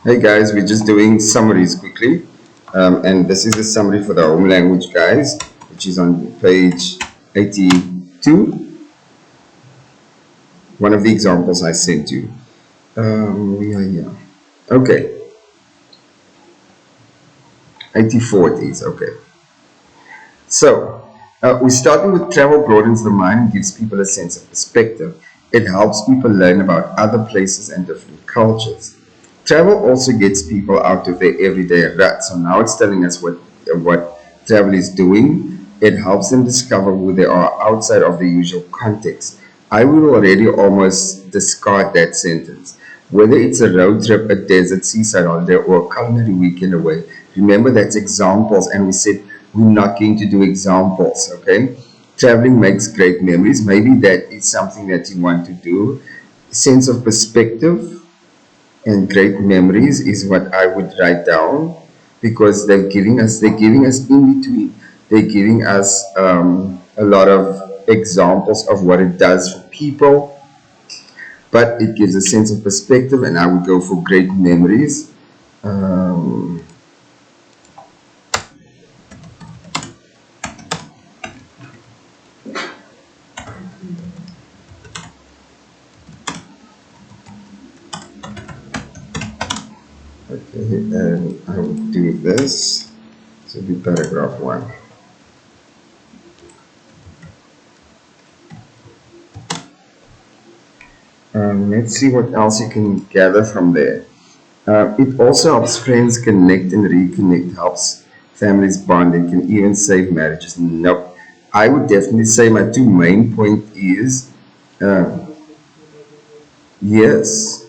Hey guys, we're just doing summaries quickly. And this is the summary for the home language, guys, which is on page 82. One of the examples I sent you. We are here. Okay, 84 it is. Okay. So, we're starting with travel broadens the mind and gives people a sense of perspective. It helps people learn about other places and different cultures. Travel also gets people out of their everyday rut. So now it's telling us what travel is doing. It helps them discover who they are outside of the usual context. I would already almost discard that sentence. Whether it's a road trip, a desert, seaside holiday, or a culinary weekend away, remember that's examples, and we said we're not going to do examples, okay? Traveling makes great memories. Maybe that is something that you want to do. Sense of perspective and great memories is what I would write down because they're giving us in between. They're giving us a lot of examples of what it does for people, but it gives a sense of perspective, and I would go for great memories. Um, okay, and I would do this. So be paragraph one. Let's see what else you can gather from there. It also helps friends connect and reconnect, helps families bond, and can even save marriages. Nope. I would definitely say my two main point is uh, yes,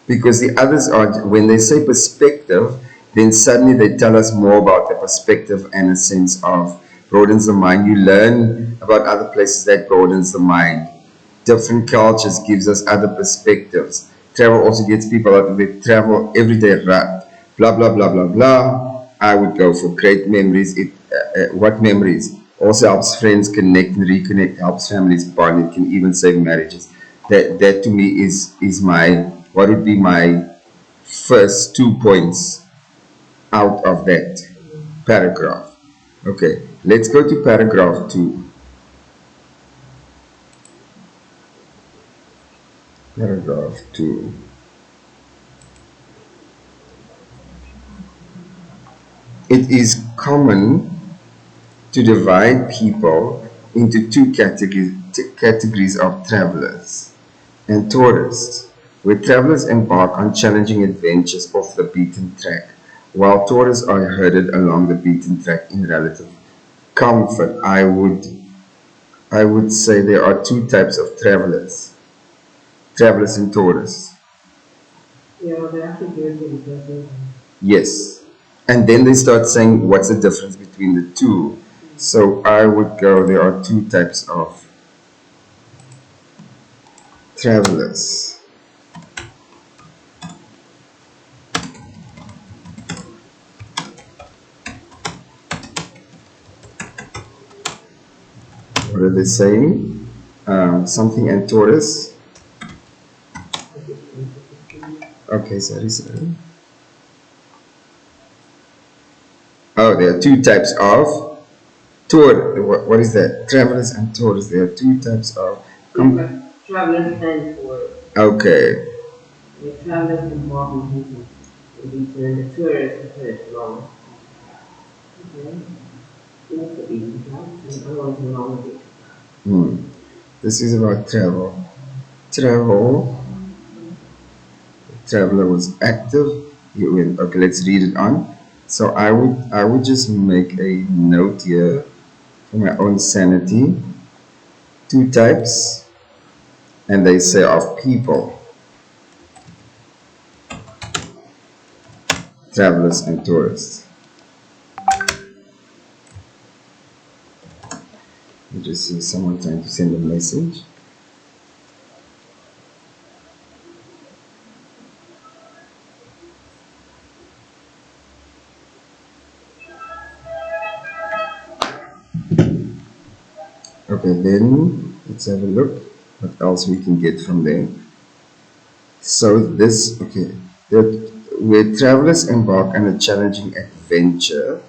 because the others are, when they say perspective, then suddenly they tell us more about the perspective and a sense of broadens the mind. You learn about other places, that broadens the mind. Different cultures gives us other perspectives. Travel also gets people out of their travel everyday rut. Blah blah blah blah blah. I would go for great memories. What memories? Also helps friends connect and reconnect. Helps families bond. It can even save marriages. That to me is my what would be my first 2 points out of that paragraph. Okay, let's go to paragraph two. Paragraph two. It is common to divide people into two categories of travelers and tourists, where travelers embark on challenging adventures off the beaten track, while tourists are herded along the beaten track in relative comfort. I would say there are two types of travelers and tourists. Yeah, they actually give you. Yes. And then they start saying what's the difference between the two. So I would go, there are two types of travelers. What are they saying? Something and tourists. Okay, sorry. Oh, there are two types of tour. What is that? Travelers and tourists. There are two types of. Travelers and tourists. Okay. The travelers involved in business will be the tourists along. Okay. Hmm. This is about travel. Travel. Traveler was active. He went. Okay, let's read it on. So I would just make a note here for my own sanity. Two types, and they say of people, travelers and tourists. You just see someone trying to send a message. Okay, then let's have a look what else we can get from there. So this, okay, where travelers embark on a challenging adventures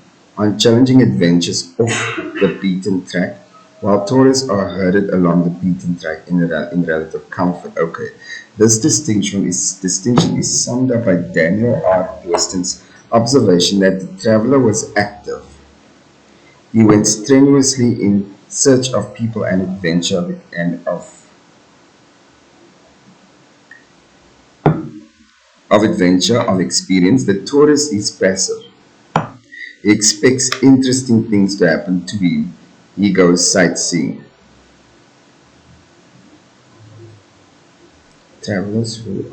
off the beaten track, while tourists are herded along the beaten track in relative comfort. Okay, this distinction is summed up by Daniel R. Weston's observation that the traveler was active. He went strenuously in search of people and adventure and of adventure, of experience. The tourist is passive. He expects interesting things to happen to him. He goes sightseeing. Travelers who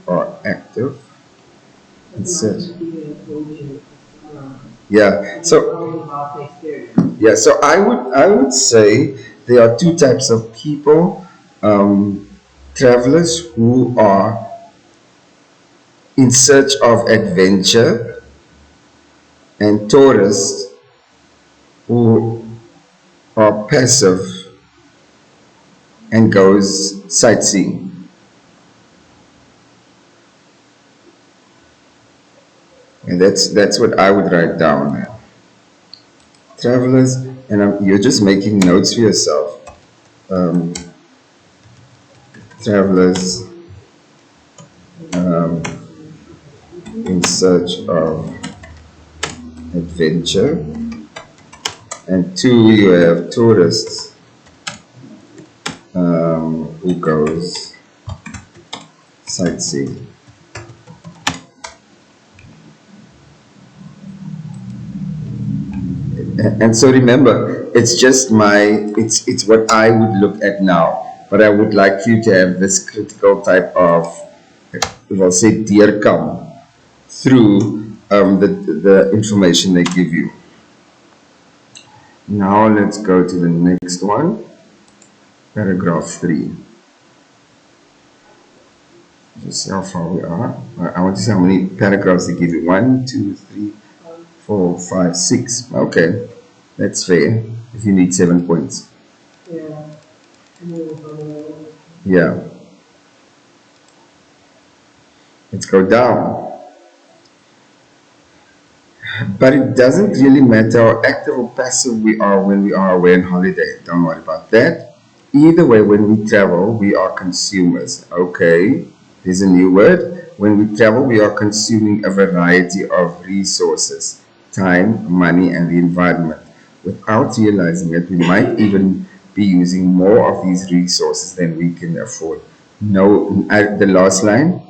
are active and search. Yeah. So I would say there are two types of people. Travelers who are in search of adventure and tourists who are passive and goes sightseeing. And that's what I would write down. Travelers, and you're just making notes for yourself. Um, travelers in search of adventure, and two, you have tourists who goes sightseeing. And so remember, it's what I would look at now. But I would like you to have this critical type of, if I'll say, dear come through the information they give you. Now let's go to the next one, paragraph 3. Just see how far we are. I want to see how many paragraphs they give you. 1, 2, 3, 4, 5, 6. Okay, that's fair. If you need 7 points. Yeah. Let's go down. But it doesn't really matter how active or passive we are when we are away on holiday. Don't worry about that. Either way, when we travel, we are consumers. Okay, there's a new word. When we travel, we are consuming a variety of resources, time, money, and the environment. Without realizing it, we might even be using more of these resources than we can afford. No, the last line,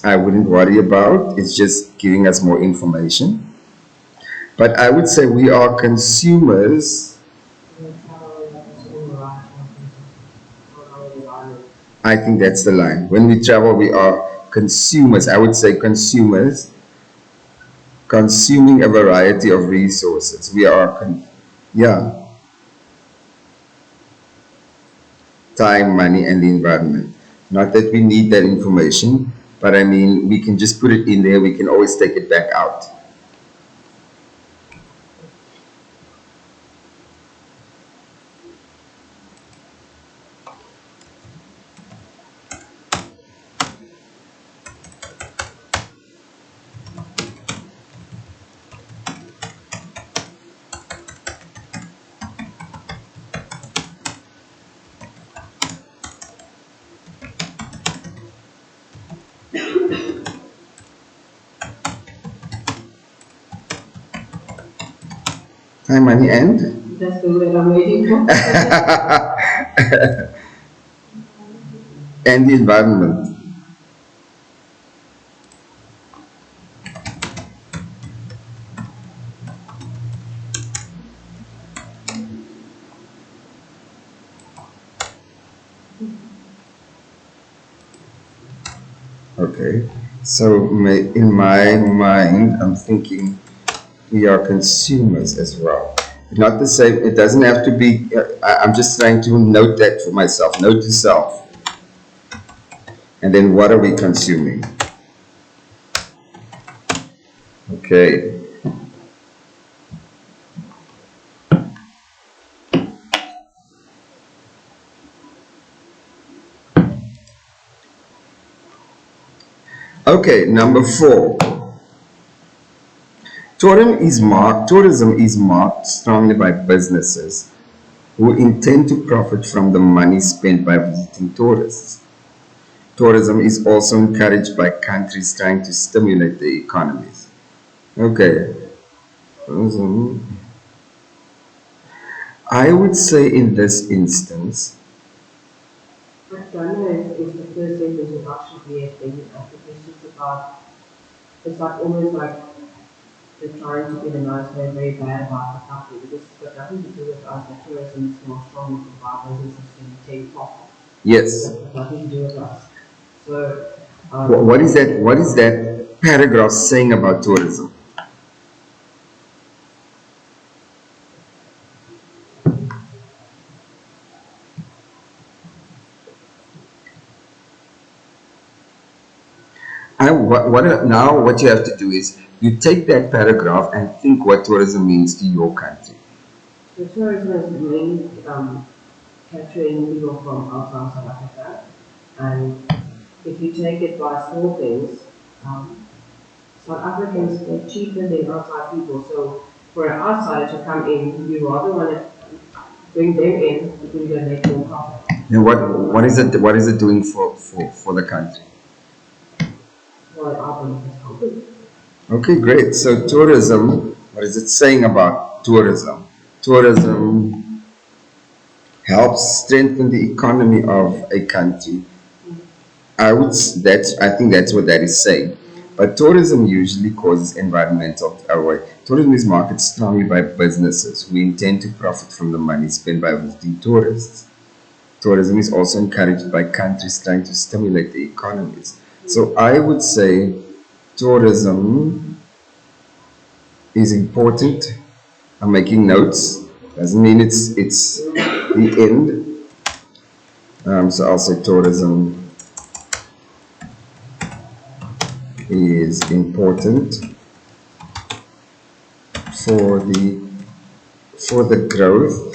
I wouldn't worry about. It's just giving us more information. But I would say we are consumers. I think that's the line. When we travel, we are consumers. I would say consumers consuming a variety of resources. Yeah, time, money, and the environment. Not that we need that information, but I mean, we can just put it in there. We can always take it back out. Time, money, and that's the word I'm waiting for. And the environment. Okay. So in my mind, I'm thinking we are consumers as well. Not the same. It doesn't have to be. I'm just trying to note that for myself. Note to self. And then what are we consuming? Okay. Okay, number 4. Tourism is marked strongly by businesses who intend to profit from the money spent by visiting tourists. Tourism is also encouraged by countries trying to stimulate their economies. Okay, tourism. I would say in this instance, I don't know if the first sentence would actually be a thing. I think it's just about, it's like almost like they're trying to be in a nice way, very bad about the country, because it's got nothing to do with us. The tourism is more strongly from our businesses to take profit. yes. It's got nothing to do with us. So, What is that? What is that paragraph saying about tourism? Now what you have to do is you take that paragraph and think what tourism means to your country. the tourism is mainly capturing people from outside South Africa, and if you take it by small things, um, South Africans are cheaper than outside people. So for an outsider to come in, you rather want to bring them in because you're going to make more profit. And what is it doing for the country? Well, our benefits company. Okay, great. So tourism, what is it saying about tourism? Tourism helps strengthen the economy of a country. I think that's what that is saying. But tourism usually causes environmental tourism is marketed strongly by businesses who intend to profit from the money spent by visiting tourists. Tourism is also encouraged by countries trying to stimulate the economies. So I would say tourism is important. I'm making notes. Doesn't mean it's the end. So I'll say tourism is important for the growth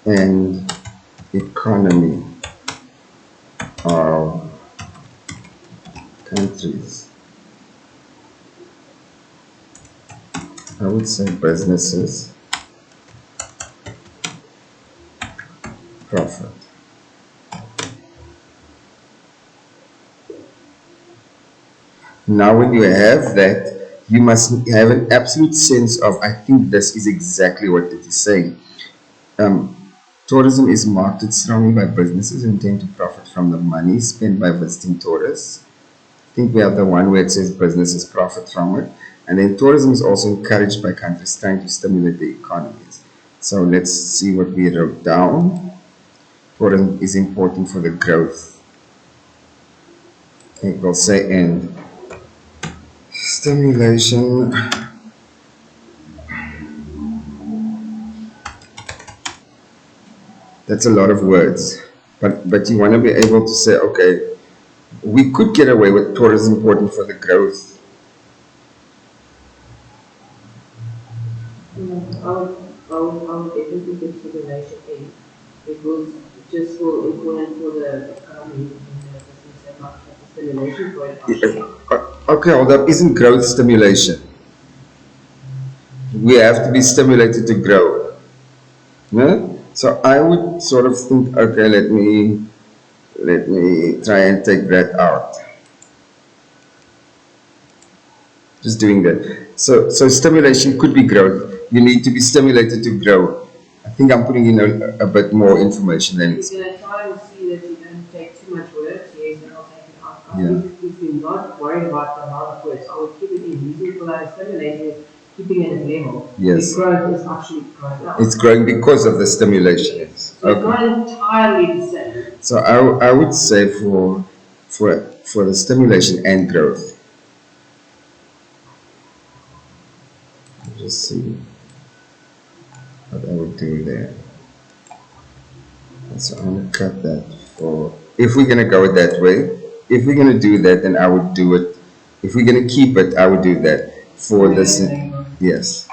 and economy of countries. I would say businesses profit. Now, when you have that, you must have an absolute sense of, I think this is exactly what it is saying. Um, Tourism is marketed strongly by businesses who intend to profit from the money spent by visiting tourists. I think we have the one where it says businesses profit from it. And then tourism is also encouraged by countries trying to stimulate the economies. So let's see what we wrote down. Tourism is important for the growth. It will say and stimulation. That's a lot of words. But you want to be able to say, okay, we could get away with tourism important for the growth. I would definitely put simulation in because it just will important for the economy and the business and not just the simulation for it actually. Okay, hold up. Isn't growth stimulation? We have to be stimulated to grow. No? So I would sort of think, okay, let me try and take that out. Just doing that. So stimulation could be growth. You need to be stimulated to grow. I think I'm putting in a bit more information than You're going to try and see that you don't take too much words, yes, and I'll take it out. I yeah. think if you're not worried about the amount of words, I would keep it in. Reason for that is stimulating is keeping it at level. Yes. The growth is actually growing up. It's growing because of the stimulation. Yes. So it's not entirely the same. So I would say for the stimulation and growth. Just see what I would do there. So I'm gonna cut that for if we're gonna go it that way. If we're gonna do that, then I would do it. If we're gonna keep it, I would do that for this. Yes.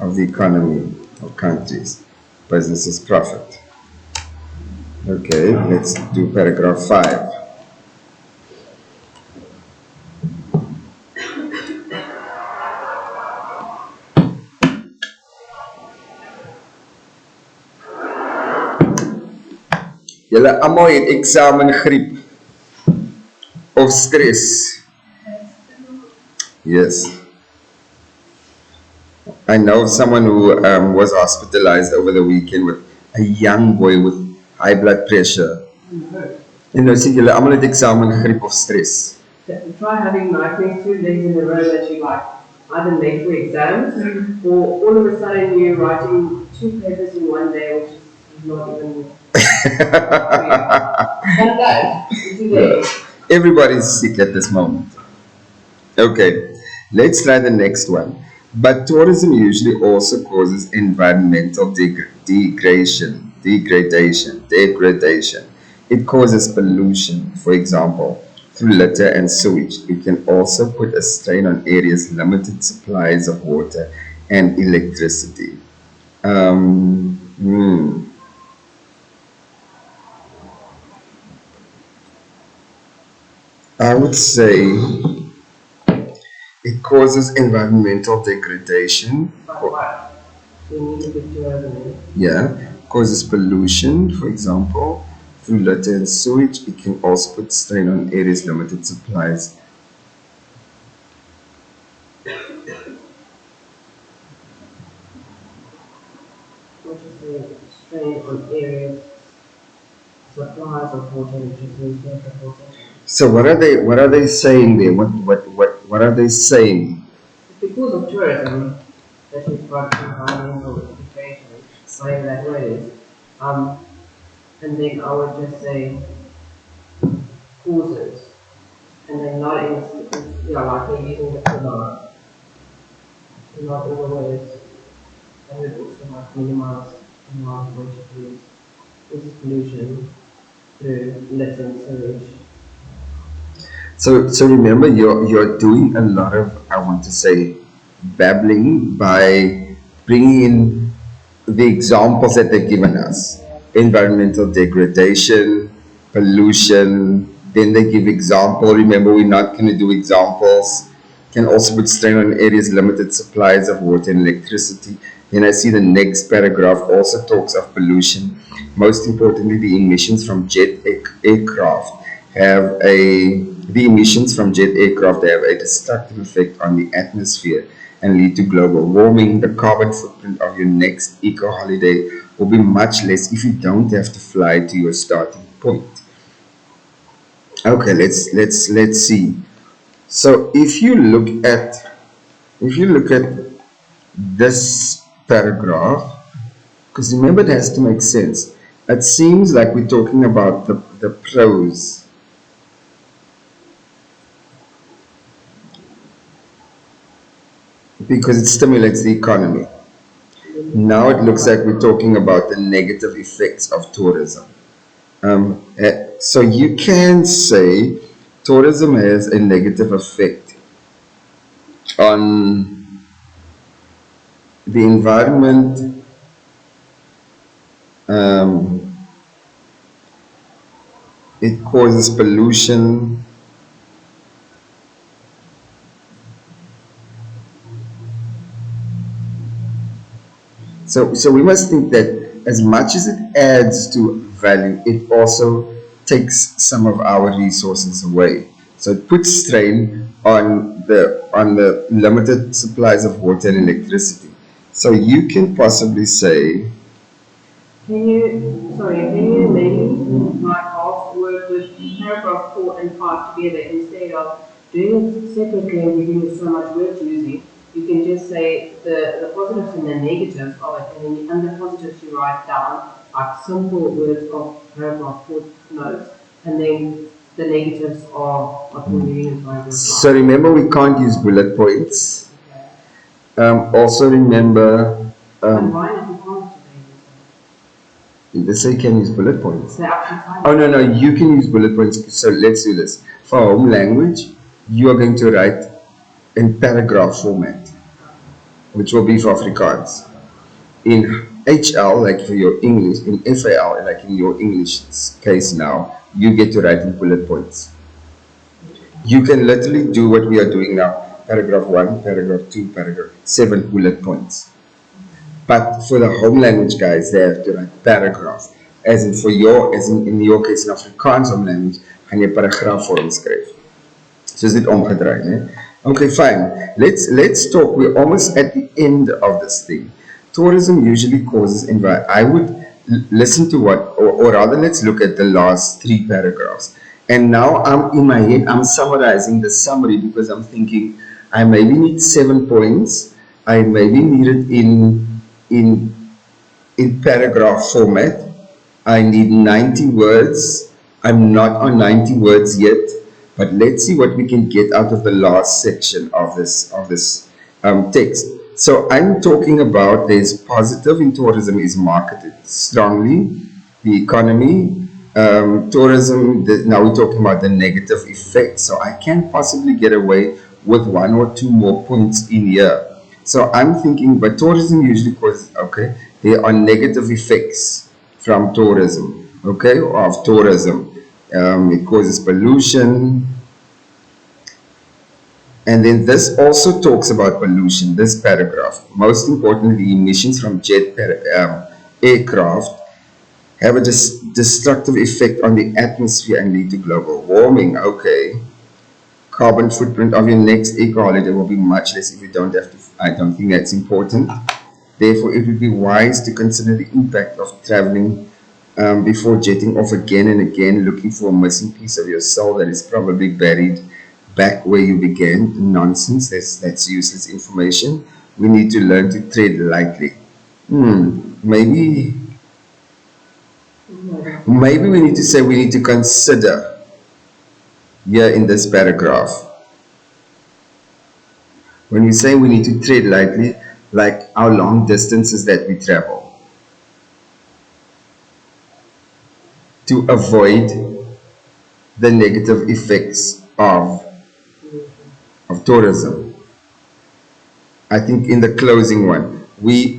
Of the economy of countries, businesses profit. Okay, let's do paragraph 5. Julle almal het eksamengriep of stress. Yes. I know of someone who was hospitalized over the weekend with a young boy with high blood pressure. En nou sê julle almal het eksamengriep of stress. Try having nightmares 2 days in a row that you like either late for exams or all of a sudden you're writing 2 papers in one day, which is not even. Done that in 2 days. Everybody's sick at this moment. Okay, let's try the next one. But tourism usually also causes environmental degradation. It causes pollution, for example, through litter and sewage. It can also put a strain on areas' limited supplies of water and electricity. Um, hmm, I would say it causes environmental degradation. But what? So you need to get tourism. Yeah, causes pollution, for example, through litter and sewage. It can also put strain on areas' limited supplies. Which is the strain on areas, supplies of water, which is the water. So what are they saying there? What are they saying? It's because of tourism that you've got environmental degradation, whatever that word is. Um, and then I would just say causes, and then not like they're using the pronoun, not all the words. That would also like minimize the amount of water used. This is pollution through litter and sewage. So remember, you're doing a lot of, I want to say, babbling by bringing in the examples that they've given us: environmental degradation, pollution. Then they give example. Remember, we're not going to do examples. Can also put strain on areas limited supplies of water and electricity. Then I see the next paragraph also talks of pollution. Most importantly, have a the emissions from jet aircraft have a destructive effect on the atmosphere and lead to global warming. The carbon footprint of your next eco holiday will be much less if you don't have to fly to your starting point. Okay, let's see. So if you look at this paragraph, because remember it has to make sense. It seems like we're talking about the pros, because it stimulates the economy. Now it looks like we're talking about the negative effects of tourism. So you can say tourism has a negative effect on the environment. Um, it causes pollution. So we must think that as much as it adds to value, it also takes some of our resources away. So it puts strain on the limited supplies of water and electricity. So you can possibly say, Can you maybe like half work with paragraph 4 and 5 together instead of doing it separately and giving so much work to using? You can just say the positives and the negatives of it, and then under positives you write down like simple words of paragraph 4 notes, and then the negatives are what we're reading in paragraph so 5. remember we can't use bullet points. Okay. Also remember, And um, why not you can't let's say you can use bullet points. say actually time? Oh, no, you can use bullet points. So let's do this. For home language, you are going to write in paragraph format, which will be for Afrikaans. In HL, like for your English, in FAL, like in your English case now, you get to write in bullet points. You can literally do what we are doing now, paragraph 1, paragraph 2, paragraph 7 bullet points. But for the home language guys, they have to write paragraphs. As in for your, as in your case in Afrikaans home language, gaan jy paragraaf vorm skryf. So is dit omgedraai, né? Okay, fine. Let's talk. We're almost at the end of this thing. Tourism usually causes environment. I would listen to what, or rather, let's look at the last three paragraphs. And now I'm in my head. I'm summarizing the summary because I'm thinking I maybe need 7 points. I maybe need it in in paragraph format. I need 90 words. I'm not on 90 words yet, but let's see what we can get out of the last section of this text. So I'm talking about there's positive in tourism is marketed strongly, the economy, tourism. Now we're talking about the negative effects. So I can't possibly get away with one or two more points in here. So I'm thinking, but tourism usually causes, okay, there are negative effects from tourism, okay, of tourism. It causes pollution. And then this also talks about pollution, this paragraph. Most importantly, emissions from aircraft have a destructive effect on the atmosphere and lead to global warming. Okay. Carbon footprint of your next eco holiday will be much less if you don't have to. I don't think that's important. Therefore, it would be wise to consider the impact of traveling before jetting off again and again, looking for a missing piece of your soul that is probably buried back where you began. Nonsense. That's useless information. We need to learn to tread lightly. Maybe maybe we need to say we need to consider here in this paragraph. When we say we need to tread lightly, like how long distances that we travel to avoid the negative effects of tourism. I think in the closing one, we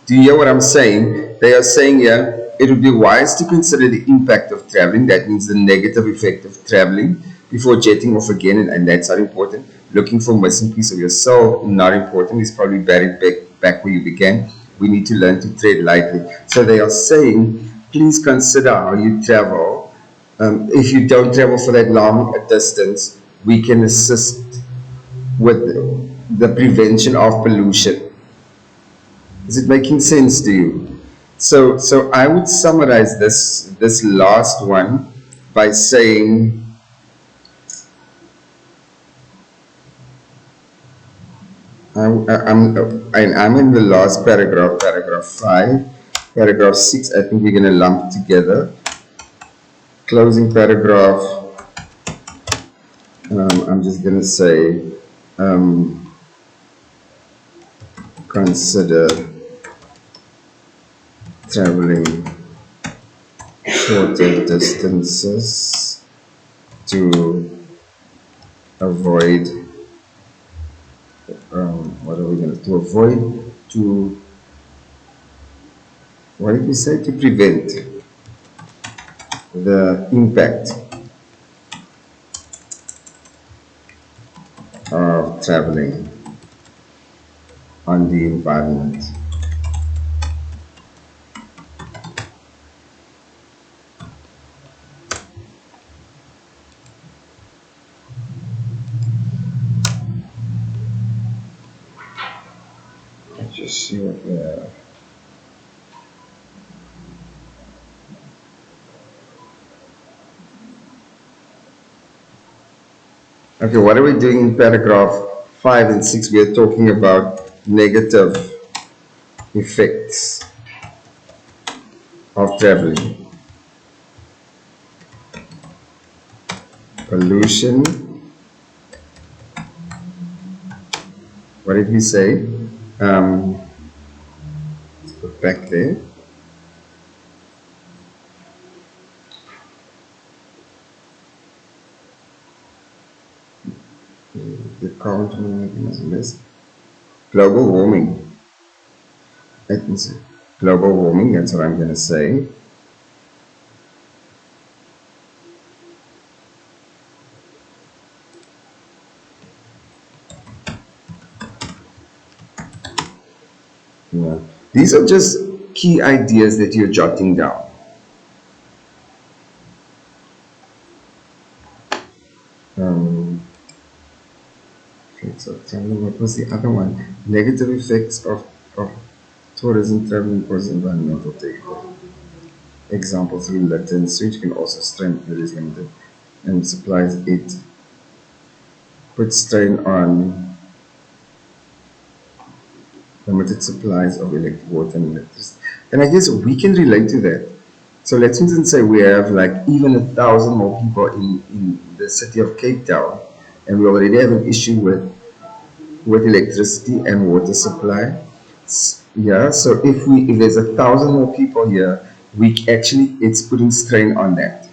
do you hear what I'm saying? They are saying here it would be wise to consider the impact of traveling. That means the negative effect of traveling before jetting off again, and that's not important. Looking for a missing piece of your soul, not important. It's probably buried back where you began. We need to learn to tread lightly. So they are saying, please consider how you travel. If you don't travel for that long a distance, we can assist with the prevention of pollution. Is it making sense to you? So I would summarize this last one by saying I'm in the last paragraph, paragraph 5, paragraph 6. I think we're going to lump together. Closing paragraph. I'm just going to say consider traveling shorter distances to avoid what are we going to avoid to what did we say to prevent the impact of traveling on the environment. Let's just see what we have. Okay, what are we doing in paragraph 5 and 6? We are talking about negative effects of traveling. Pollution. What did we say? Let's put back there. The carbon mechanism is global warming. Atmosphere. Global warming, that's what I'm going to say. Yeah. These are just key ideas that you're jotting down. Um, okay, so tell me what was the other one? Negative effects of tourism traveling causes environmental takeover. Example through Latin switch can also strengthen the limited and supplies it puts strain on limited supplies of electric water and electricity. And I guess we can relate to that. So let's even say we have like even 1,000 more people in the city of Cape Town, and we already have an issue with electricity and water supply. Yeah, so if there's 1,000 more people here, we actually it's putting strain on that.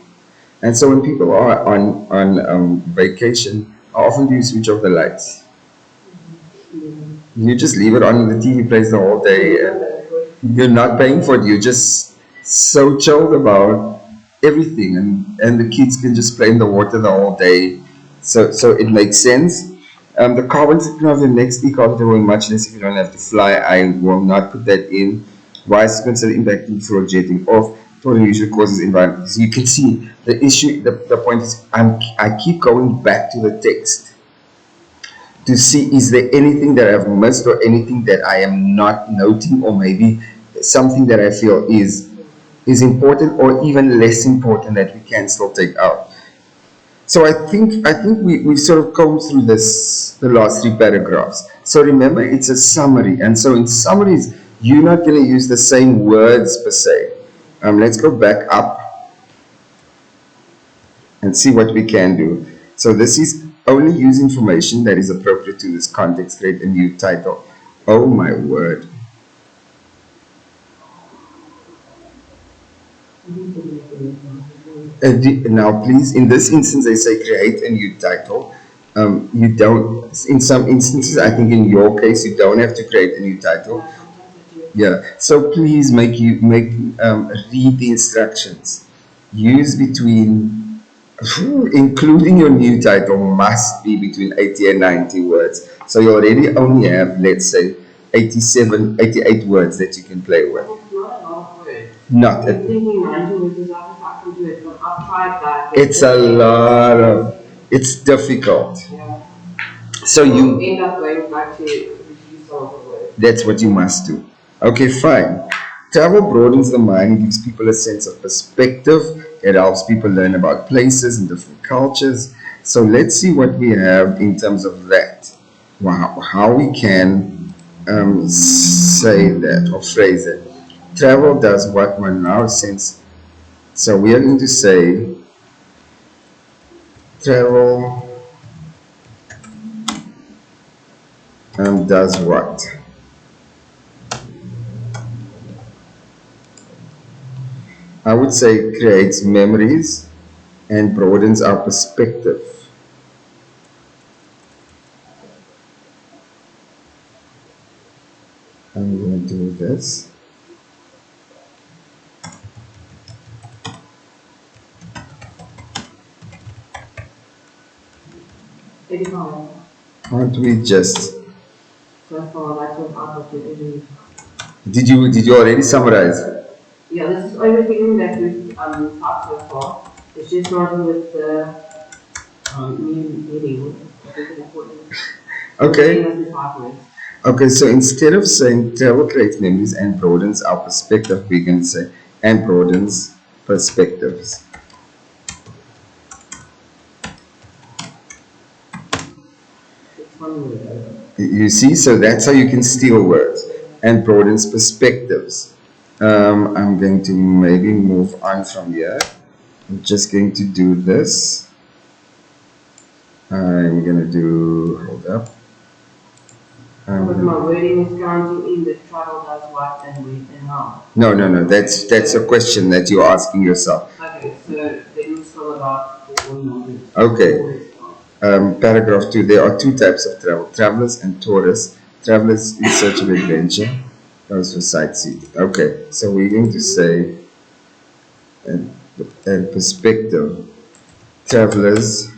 And so when people are on vacation, how often do you switch off the lights? You just leave it on, the TV plays the whole day, and you're not paying for it. You're just so chilled about everything, and the kids can just play in the water the whole day. So it makes sense. The carbon footprint of the next e-culture will be much less if you don't have to fly. I will not put that in. Why is it considered impacting before jetting off? Tourism usually causes environment. So you can see the issue. The point is, I keep going back to the text to see is there anything that I've missed or anything that I am not noting, or maybe something that I feel is important or even less important that we can still take out. So I think we sort of come through this the last three paragraphs. So remember, it's a summary, and so in summaries you're not going to use the same words per se. Let's go back up and see what we can do. So this is only use information that is appropriate to this context, create a new title. Oh my word. Now please, in this instance, they say create a new title. You don't, in some instances, I think in your case, you don't have to create a new title. Yeah, so please read the instructions. Use between including your new title must be between 80 and 90 words. So you already only have, let's say, 87, 88 words that you can play with. Not at, thinking 90 words is not if I can do it, but I've tried that. It's a lot of, it's difficult. Yeah. So you end up going back to reduce some of the words. That's what you must do. Okay, fine. Travel broadens the mind and gives people a sense of perspective. It helps people learn about places and different cultures. So let's see what we have in terms of that. Wow, how we can say that or phrase it. Travel does what one now sense. So we are going to say travel does what? I would say creates memories and broadens our perspective. I'm going to do this. Aren't we just? So far, that's what I've did you already summarize? Yeah, this is everything that we've talked so far. It's just starting with the meeting. Okay. Okay, so instead of saying travel creates memories and broadens our perspective, we can say and broadens perspectives. You see, so that's how you can steal words and broadens perspectives. I'm going to maybe move on from here. I'm just going to do this. I'm going to do, hold up. But my wording is counting in the travel does what and when and how. No. That's a question that you're asking yourself. Okay, so then it's all about the one. Okay. Paragraph 2. There are two types of travel: travelers and tourists. Travelers in search of adventure. Those were sightseeing. Okay, so we're going to say, and, and perspective. Travelers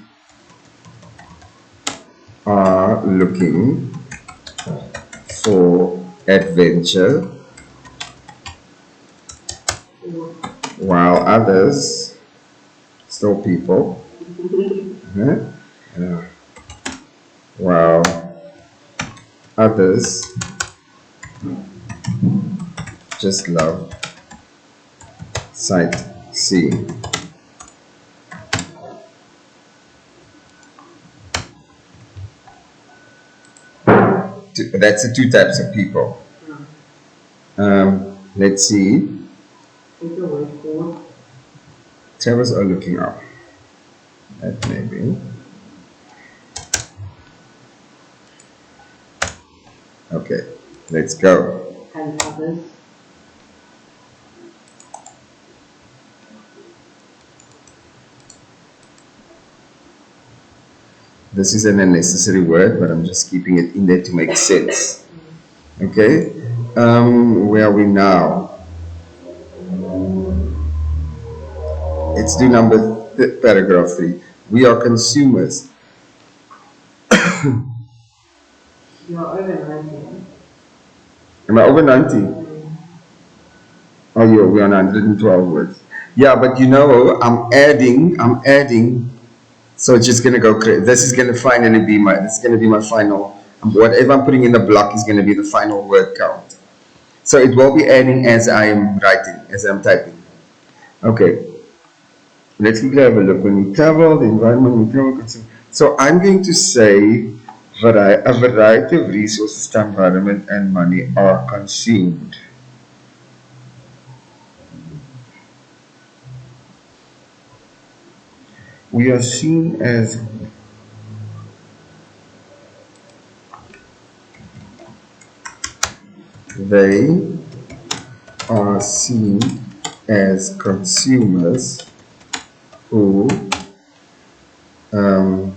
are looking for adventure, while others, still people, huh? Uh, while others just love sightseeing. That's the two types of people. Let's see. Travelers are looking up. That maybe. Okay, let's go. And others. This is an unnecessary word, but I'm just keeping it in there to make sense. Okay, where are we now? Let's do paragraph 3. We are consumers. You're over 90. Am I over 90? Oh, yeah, we're on 112 words. Yeah, but I'm adding, so it's just gonna go crazy. This is gonna finally be this is gonna be my final, whatever I'm putting in the block is gonna be the final word count. So it will be adding as I am writing, as I'm typing. Okay, let's quickly have a look. When we travel, the environment, we travel, so I'm going to say a variety of resources, time, environment, and money are consumed. We are seen as they are seen as consumers who um,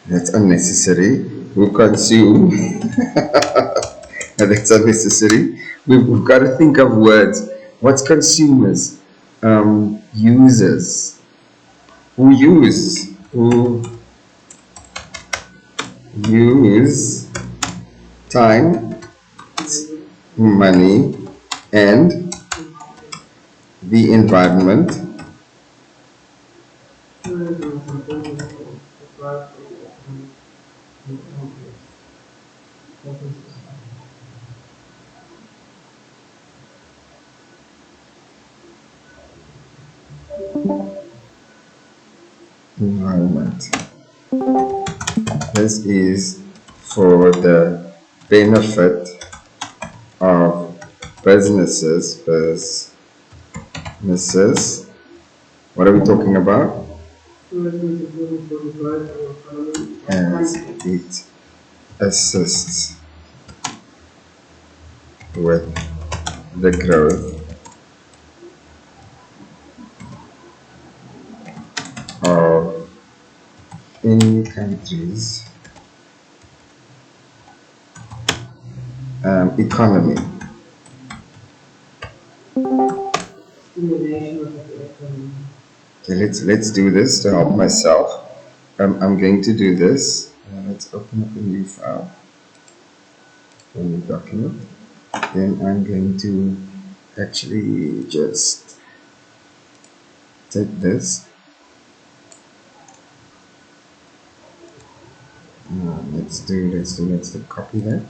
that's unnecessary, who consume. That's unnecessary. We've got to think of words. What's consumers? Users. Who use time, money, and the environment Tourism is important for growth and businesses. environment. This is for the benefit of businesses. What are we talking about? Tourism is important for the growth and economy of As countries. it assists with the growth of any country's economy. Stimulation of the economy. Okay, let's do this to help myself. I'm going to do this. Let's open up a new file, a new document. Then I'm going to actually just take this. Let's do copy that,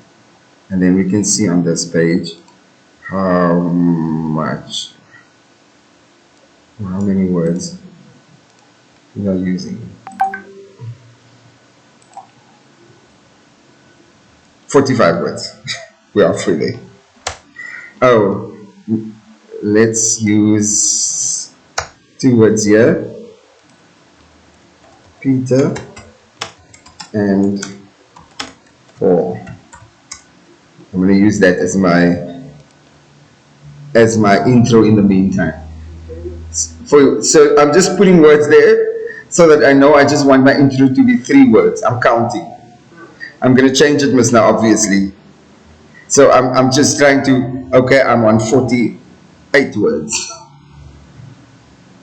and then we can see on this page how many words we are using. 45 words. We are freely. Oh, let's use 2 words here. Peter and Paul. I'm going to use that as my intro in the meantime. So I'm just putting words there so that I know I just want my intro to be 3 words. I'm counting. I'm going to change it, Miss, now, obviously. So I'm just trying to, okay, I'm on 48 words.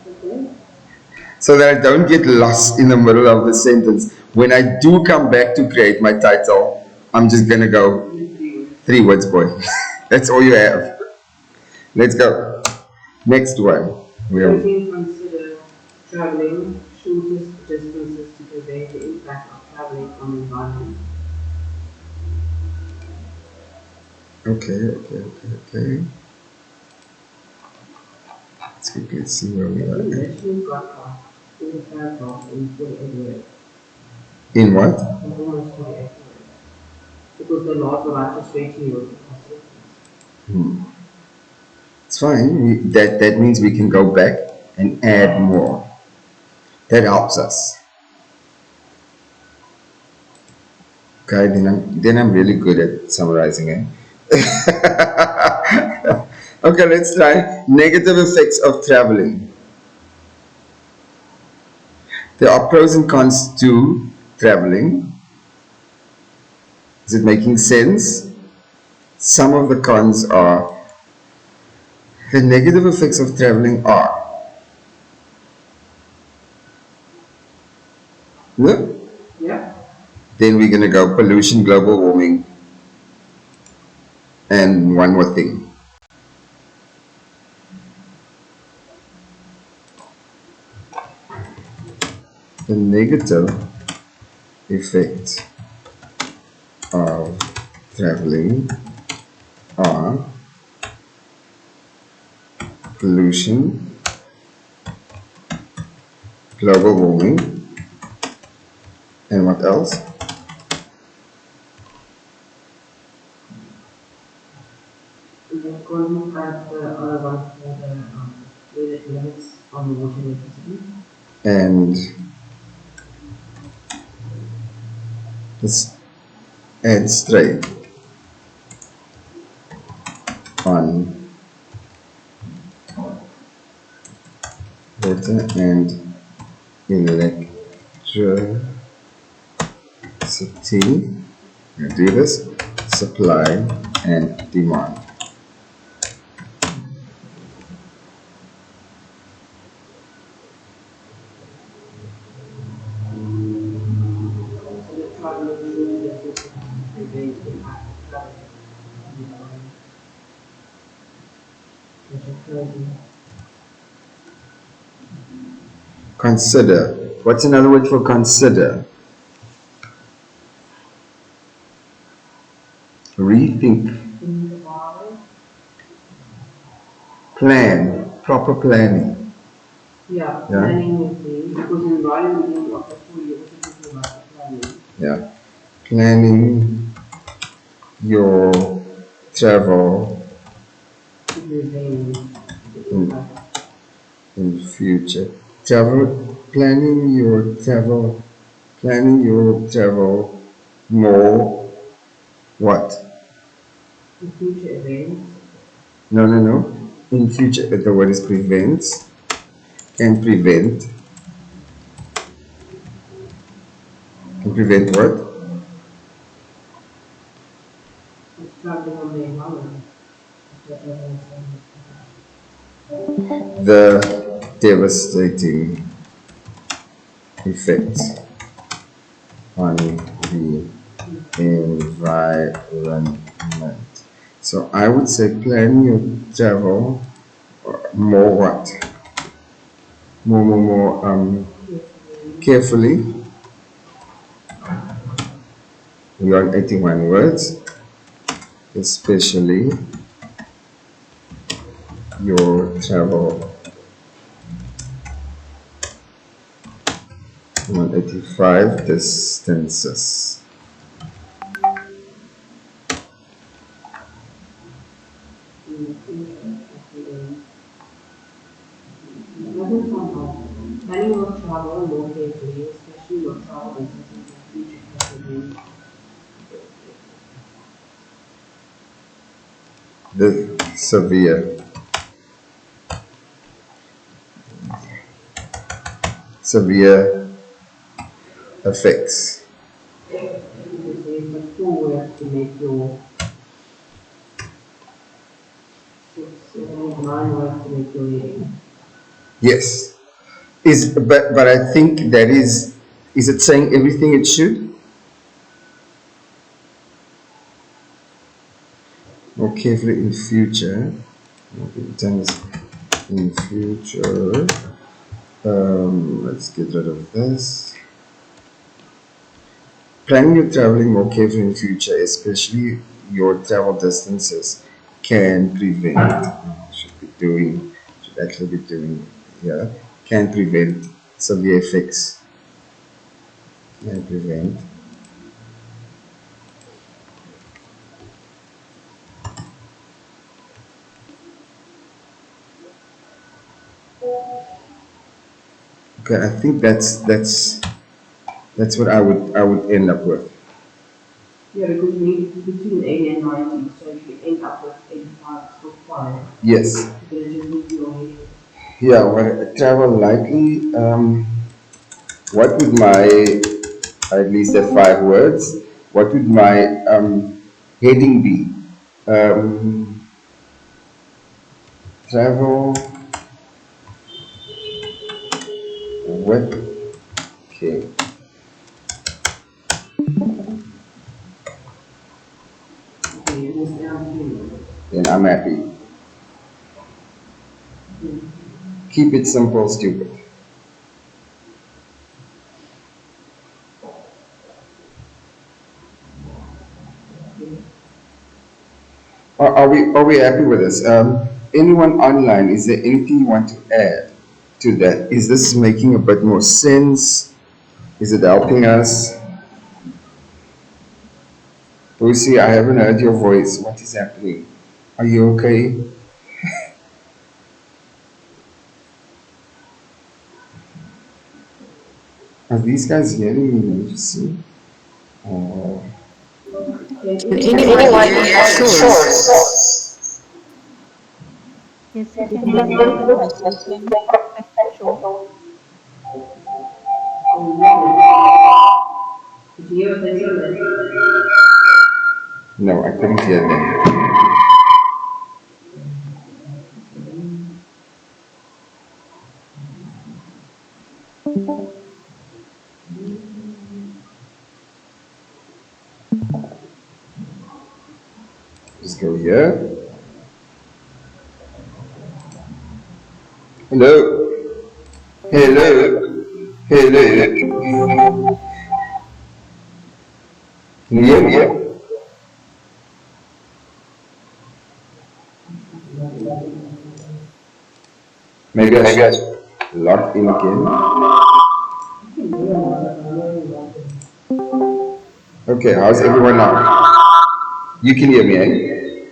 Okay. So that I don't get lost in the middle of the sentence. When I do come back to create my title, I'm just gonna go Only 3 words. 3 words, boy. That's all you have. Let's go. Next one. We So we have, can consider traveling shortest distances to prevent the impact of traveling on the environment. okay. Let's see where we But are you at. literally got in the paragraph in 48 words, In what? in almost 48 words, because the laws will write straight to you a sentence. It's fine. That means we can go back and add more. That helps us. Okay, then I'm really good at summarizing it. Okay, let's try negative effects of traveling. There are pros and cons to traveling. Is it making sense? Some of the cons are the negative effects of traveling are, no? Yeah? Then we're gonna go pollution, global warming, and one more thing. The negative effects of traveling are pollution, global warming, and what else? And then going at the other one for the limits on the water electricity. And let's add strain on water and electricity. Do this, supply and demand. Consider traveling short distances to prevent the impact of traveling on the environment, which are crazy. Consider. What's another word for consider? Rethink. Think about it. Plan. Proper planning. Yeah, Yeah. planning would be, because in writing beginning of the school, you're also talking about the planning Yeah. Planning your travel to prevent the in, impact. in future. Planning your travel more what? In future events, No. In future, the word is prevents. Can prevent. Can prevent what? it's traveling on the environment. That's what everyone's saying. The devastating effects on the environment. So I would say plan your travel more what? More Carefully, carefully. We are on 81 words, especially your travel. 185 distances. in the future, carefully. It doesn't sound bad. Planning your travel more carefully, especially your travel distances in the future, can prevent The severe effects. because there's a full way to make your nine words to make your reading. Yes. But I think that is it saying everything it should? More carefully in future. Okay, done this in future. Let's get rid of this. Planning your traveling more carefully in future, especially your travel distances, can prevent. Should be doing. Should actually be doing. Yeah, can prevent severe effects. Can prevent. Okay, I think that's what I would end up with. Yeah, because you need between 80 and 90, so if you end up with 85, it's still fine. Yes. You're gonna just move your head. Yeah. Well, travel lightly. What would my at least at 5 words? What would my heading be? Um, travel with okay. Okay, you move down to you. Then I'm happy. Keep it simple, stupid. Are we happy with this? Anyone online? Is there anything you want to add to that? Is this making a bit more sense? Is it helping us? Lucy, I haven't heard your voice. What is happening? Are you okay? Are these guys hearing me? Let me just see. Oh. Can Can anyone anyone hear hear your your voice? voice? Yes, we can hear you, but you're speaking a short. Can you hear me? Did you hear what they said? No, I couldn't hear them. Just go here. Hello. Hello. Hello. Can you hear me? Maybe I Maybe I should log in again. I can hear more, but I'm not in London. Okay, how's everyone now? You can hear me, eh?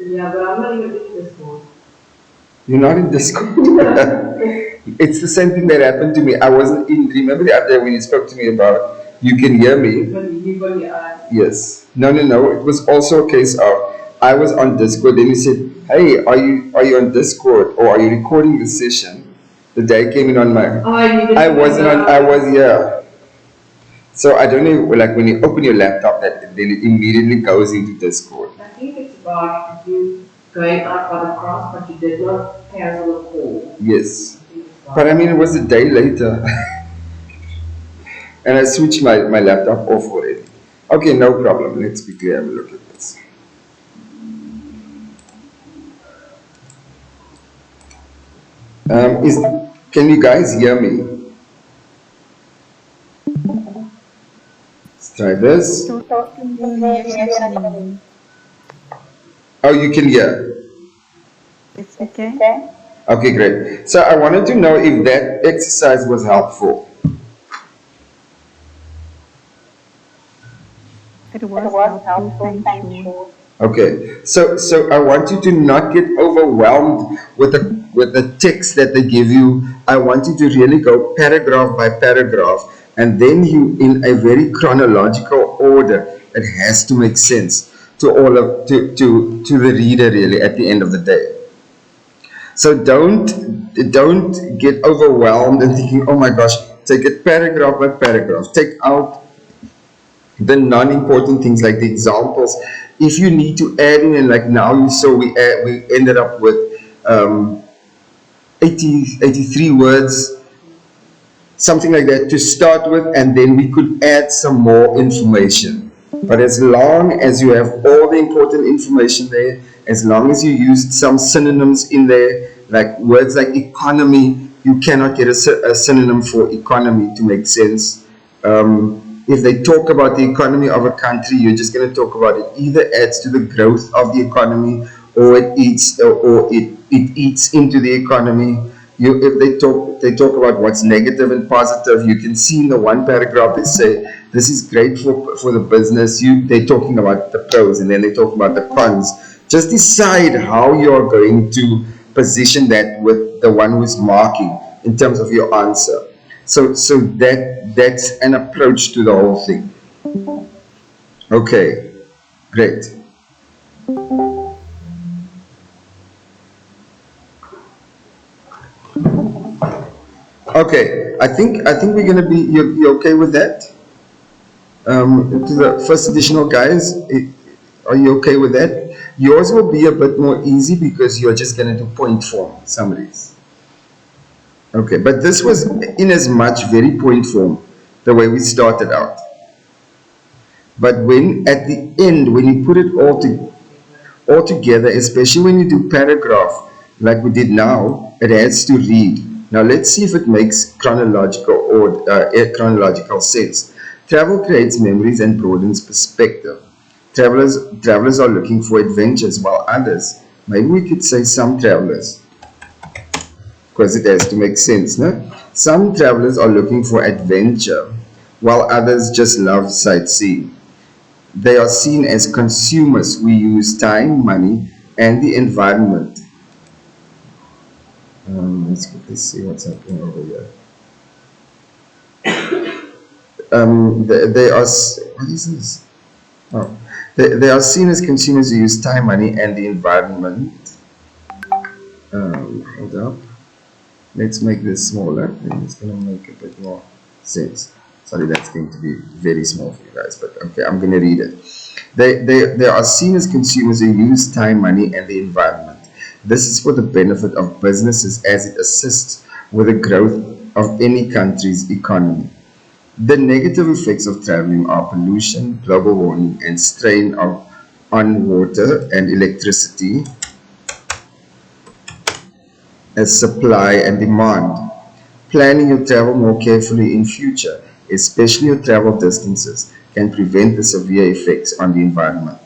Yeah, but I'm not even in this one. You're not in Discord. It's the same thing that happened to me. I wasn't in. Remember the other day when you spoke to me about you can hear me? But you got your eyes. Yes. No, no, no. It was also a case of I was on Discord. Then he said, "Hey, are you on Discord or are you recording the session?" The day I came in on my. Oh, you didn't I wasn't on. I was know. here. So I don't know. Like when you open your laptop, that then it immediately goes into Discord. I think it's about you going out by the cross, but you did not cancel the call. Yes. I think it's But I about mean, it was a day later, and I switched my laptop off already. Okay, no problem. Let's quickly have a look at this. Is can you guys hear me? Let's try this. So yes, we can hear you. Oh, you can hear. Yes, we can. Okay, great. So I wanted to know if that exercise was helpful. It was helpful. Thanks, Sean. Okay, so I want you to not get overwhelmed with the text that they give you. I want you to really go paragraph by paragraph, and then you in a very chronological order. It has to make sense to all of to the reader really at the end of the day. So don't get overwhelmed and thinking, oh my gosh, take it paragraph by paragraph. Take out the non-important things like the examples. If you need to add in, and like now you saw we ended up with 83 words, something like that to start with, and then we could add some more information. But as long as you have all the important information there, as long as you used some synonyms in there, like words like economy, you cannot get a synonym for economy to make sense. If they talk about the economy of a country, you're just going to talk about it. Either adds to the growth of the economy, or it eats into the economy. If they talk about what's negative and positive, you can see in the one paragraph they say this is great for the business. They're talking about the pros, and then they talk about the cons. Just decide how you're going to position that with the one who's marking in terms of your answer. So that's an approach to the whole thing. Okay, great. Okay, I think we're gonna be you okay with that? To the first additional guys, are you okay with that? Yours will be a bit more easy because you're just gonna do point form summaries. Okay, but this was in as much very point form the way we started out. But when at the end, when you put it all together, especially when you do paragraph like we did now, it has to read. Now let's see if it makes chronological sense. Travel creates memories and broadens perspective. Travelers are looking for adventures, while others, maybe we could say some travelers, because it has to make sense, no? Some travelers are looking for adventure, while others just love sightseeing. They are seen as consumers who use time, money, and the environment. Let's quickly see what's happening over here. They are, what is this? Oh, they are seen as consumers who use time, money, and the environment. Hold up. Let's make this smaller, and it's going to make a bit more sense. Sorry, that's going to be very small for you guys, but okay, I'm going to read it. They are seen as consumers who use time, money, and the environment. This is for the benefit of businesses as it assists with the growth of any country's economy. The negative effects of traveling are pollution, global warming, and strain on water and electricity as supply and demand. Planning your travel more carefully in future, especially your travel distances, can prevent the severe effects on the environment.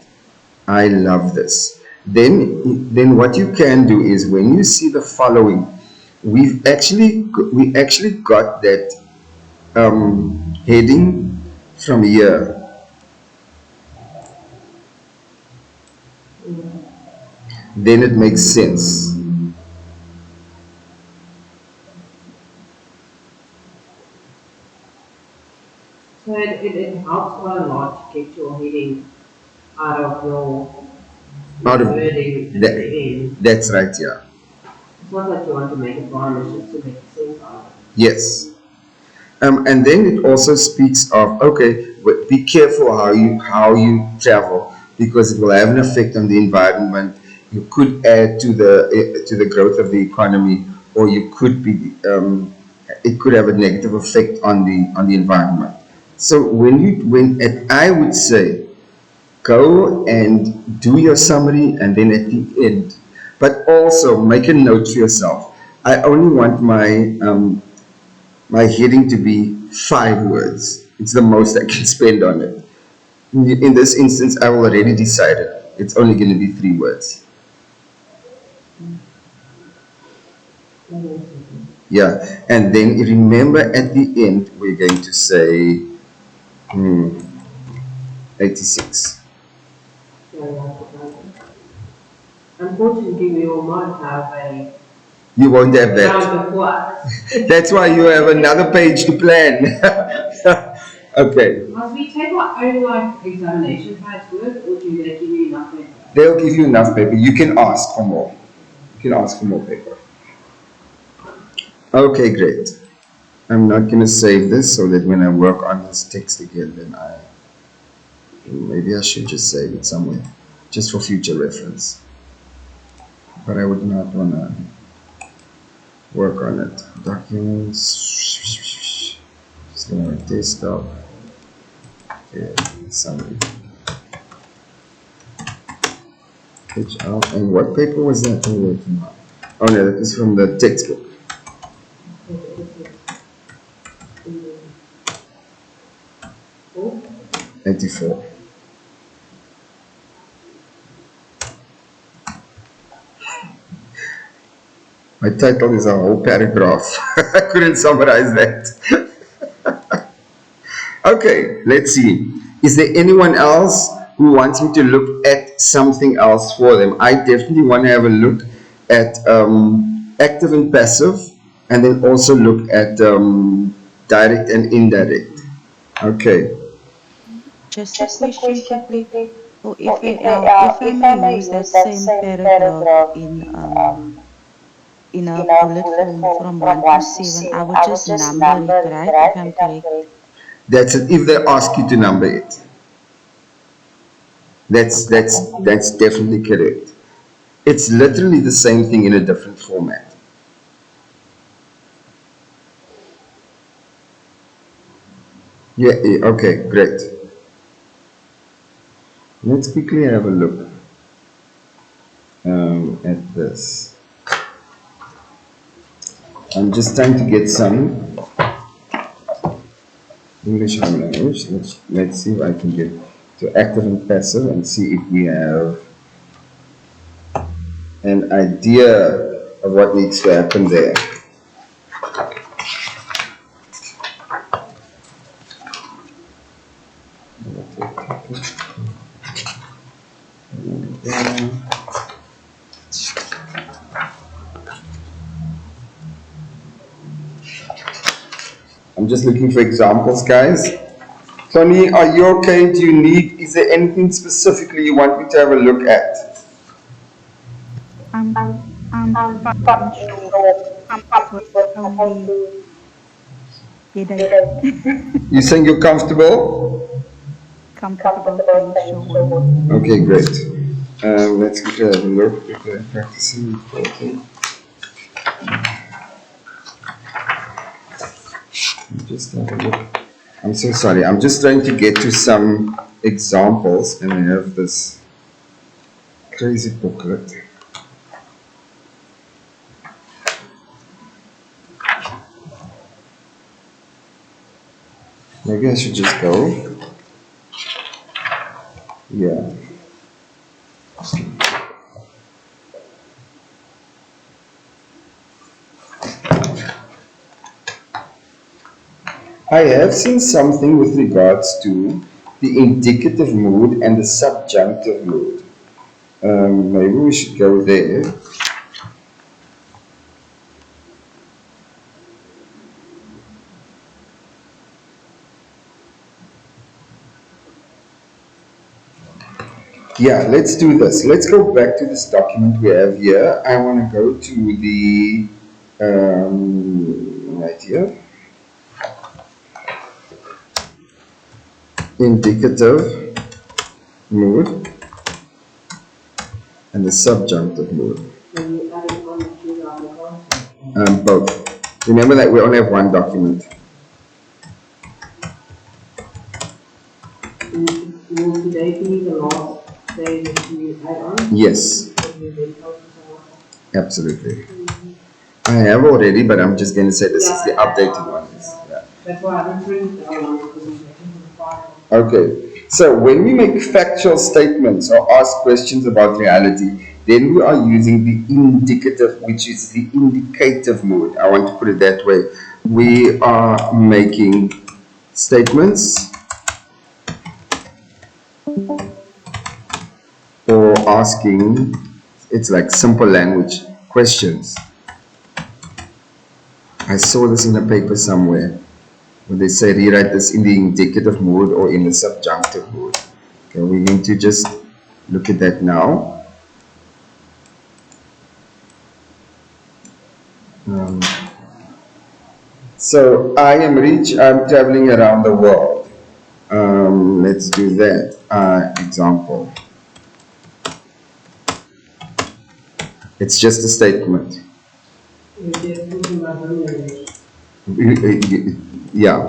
I love this. Then what you can do is when you see the following, we actually got that heading from here. Then it makes sense. So it helps quite a lot to get your heading out of your Out of wording at that, the end. that's right, yeah. It's not that you want to make it rhyme, it's just to make sense out of it. Yes. And then it also speaks of, okay, be careful how you travel because it will have an effect on the environment. You could add to the growth of the economy, or you could be it could have a negative effect on the environment. So when I would say go and do your summary, and then at the end, but also make a note to yourself. I only want my heading to be 5 words. It's the most I can spend on it. In this instance, I've already decided it's only going to be 3 words. Yeah, and then remember at the end, we're going to say 86. So you have to plan it. Unfortunately, we will not have a You won't have that. round before us. That's why you have another page to plan. Okay, Must we take our own like examination pads with, or do they give you enough paper? they'll give you enough paper. You can ask for more. You can ask for more paper. Okay, great. I'm not going to save this so that when I work on this text again, then maybe I should just save it somewhere, just for future reference. But I would not want to. Work on it. Documents. Just gonna desktop. Yeah, summary. HR. And what paper was that we're working on? Oh no, that was from the textbook. Okay, this is in the book. 84. My title is a whole paragraph. I couldn't summarize that. Okay, let's see. Is there anyone else who wants me to look at something else for them? I definitely want to have a look at active and passive, and then also look at direct and indirect. Okay. Just a question quickly. So if I may use that same paragraph in a bullet form from 1 to 7, I would just number it, right? If I'm correct. That's it. If they ask you to number it, that's Okay, that's thank you. that's definitely correct. It's literally the same thing in a different format. Yeah, yeah, okay, great. Let's quickly have a look at this. I'm just trying to get some English home language. Let's see if I can get to active and passive and see if we have an idea of what needs to happen there. I'm just looking for examples, guys. Tony, are you okay? Do you need, is there anything specifically you want me to have a look at? I'm fine, sure. Comfortable, only headache. You saying you're comfortable? Comfortable, thanks, Sean. Okay, great. Let's have a look at the practicing reporting. Just have a look. I'm so sorry. I'm just trying to get to some examples, and I have this crazy booklet. Maybe I should just go. Yeah. I have seen something with regards to the indicative mood and the subjunctive mood. Maybe we should go there. Yeah, let's do this. Let's go back to this document we have here. I want to go to the right here, indicative mood and the subjunctive mood. So you added one or two other concepts. Both. Remember that we only have one document. Will today be the last day that you add on? Yes, Or you then focus on what? absolutely. I have already, but I'm just going to say this is the updated one. Yeah. That's why I didn't print that one because I'm waiting for the file. Okay, so when we make factual statements or ask questions about reality, then we are using the indicative, which is the indicative mood. I want to put it that way. We are making statements or asking, it's like simple language, questions. I saw this in a paper somewhere where they say rewrite this in the indicative mood or in the subjunctive mood. Okay, we need to just look at that now. So I am rich, I'm traveling around the world. Let's do that. Example. It's just a statement. You just put in my own language. Yeah, I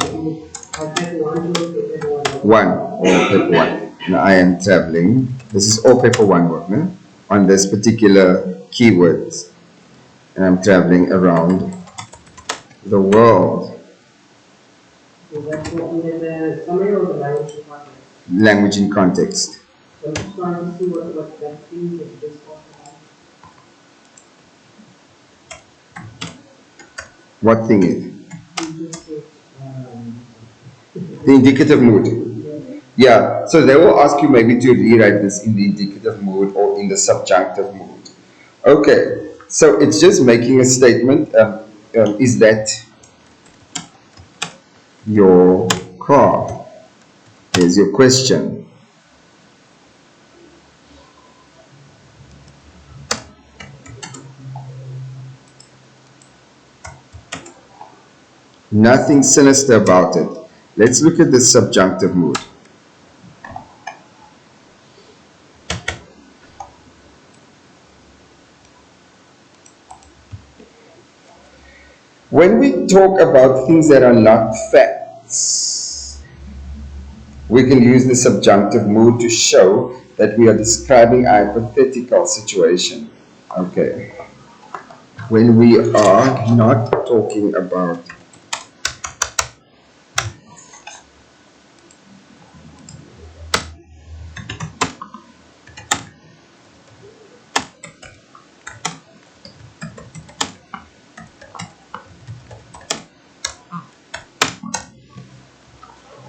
type one, two, three, type one. one, all paper one. Now I am traveling. This is all paper one work, no? On this particular keywords. And I'm traveling around the world. So that's what we did the summary or the language department. Language in context. So I'm just trying to see what that things that you just talked about. What thing is? You just said, The indicative mood. Yeah, so they will ask you maybe to rewrite this in the indicative mood or in the subjunctive mood. Okay, so it's just making a statement. Is that your car? Here's your question. Nothing sinister about it. Let's look at the subjunctive mood. When we talk about things that are not facts, we can use the subjunctive mood to show that we are describing a hypothetical situation. Okay. When we are not talking about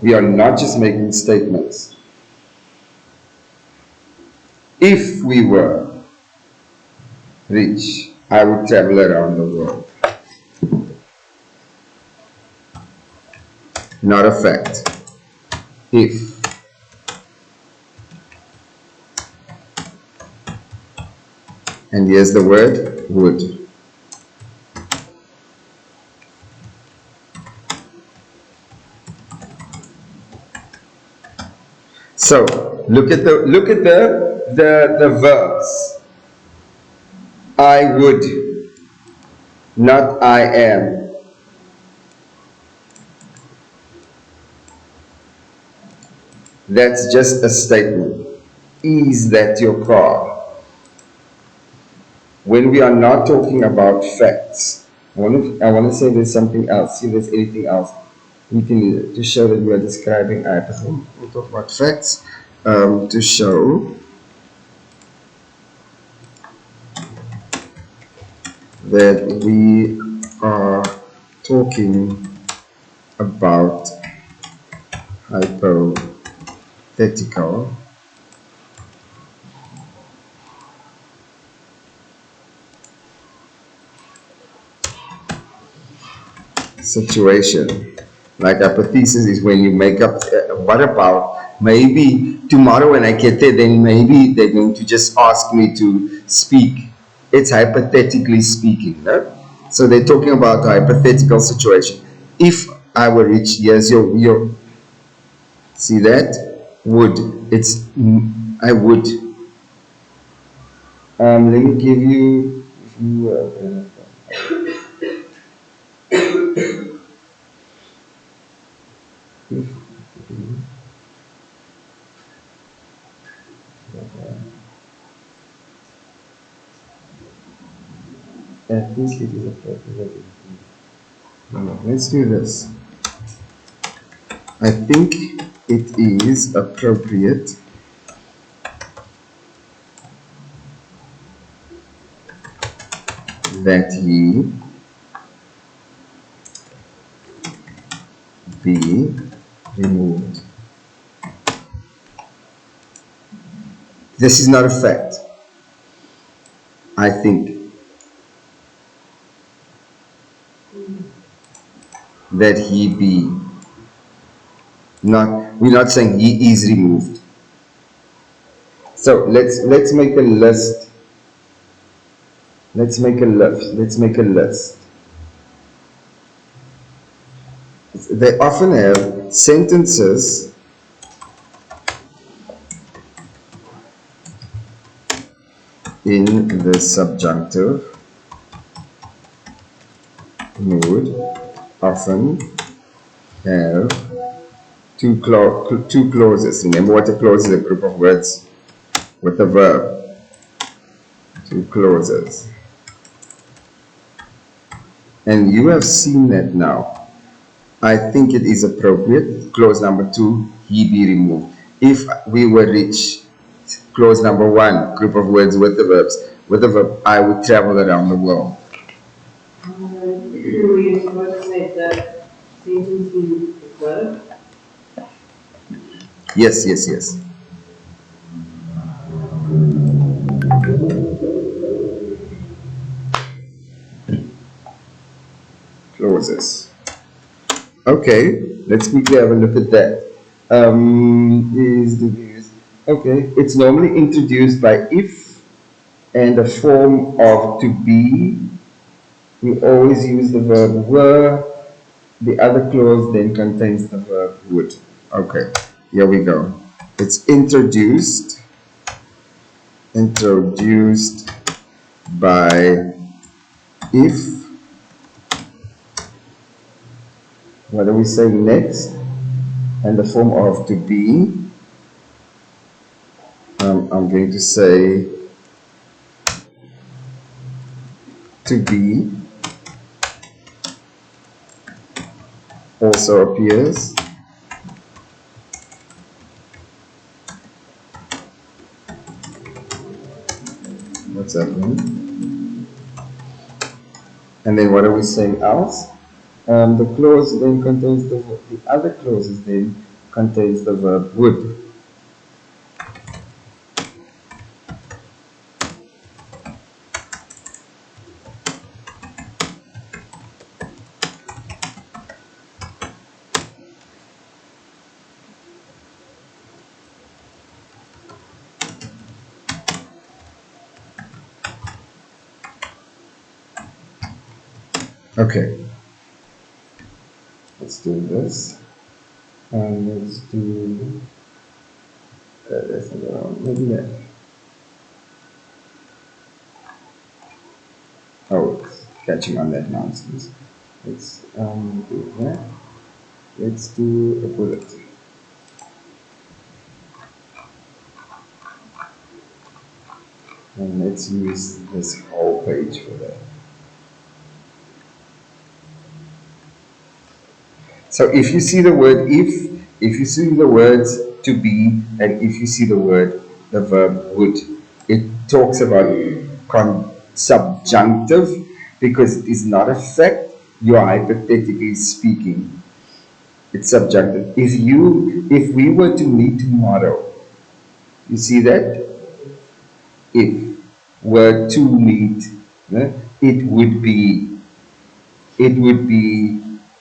we are not just making statements. If we were rich, I would travel around the world. Not a fact. If. And here's the word would. So look at the verbs. I would, not I am. That's just a statement. Is that your car? When we are not talking about facts, I want to say there's something else. See if there's anything else we can to show that we are describing hypothesis. We'll talk about facts to show that we are talking about hypothetical situation. Like hypothesis is when you make up, what about maybe tomorrow when I get there, then maybe they're going to just ask me to speak. It's hypothetically speaking, no? So they're talking about a hypothetical situation. If I were rich, yes, your see that? Would. It's, I would. Let me give you, if you, I think it is appropriate. No, let's do this. I think it is appropriate that he be removed. This is not a fact. I think that he be not. We're not saying he is removed. So let's make a list. Let's make a list. Let's make a list. They often have sentences in the subjunctive often have two clauses. Remember what a clause is? A group of words with a verb. Two clauses. And you have seen that now. I think it is appropriate. Clause number 2, he be removed. If we were rich, clause number 1, group of words with the verbs. With the verb, I would travel around the world. Were you supposed to say that sentence in the verb? Yes, yes, yes. Clauses. Okay, let's quickly have a look at that. Okay, it's normally introduced by if and a form of to be. We always use the verb were. The other clause then contains the verb would. Okay, here we go. It's introduced by if. What are we saying next? And the form of to be. I'm going to say to be also appears. What's that mean? And then what are we saying else? The clause then contains the other clauses then contains the verb would. Okay, let's do this. And let's do this maybe that. Oh, it's catching on that nonsense. Let's do that. Let's do a bullet. And let's use this whole page for that. So if you see the word if you see the words to be, and if you see the verb would, it talks about subjunctive because it is not a fact, you are hypothetically speaking. It's subjunctive. If we were to meet tomorrow, you see that? If were to meet, it would be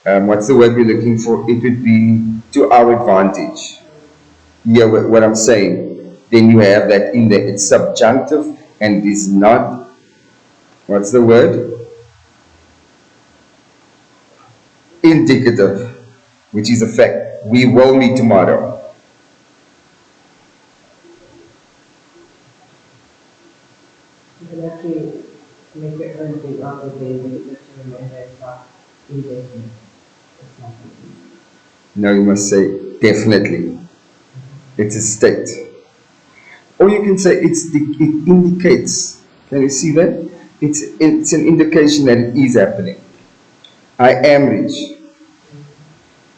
what's the word we're looking for? It would be to our advantage. Yeah, what I'm saying. Then you have that in there. It's subjunctive and it is not, what's the word? Indicative, which is a fact. We will meet tomorrow. You can actually make your own thing out of the that you remember it's not indefinite. It's not complete. Now you must say definitely. It's a state. Or you can say it indicates. Can you see that? It's an indication that it is happening. I am rich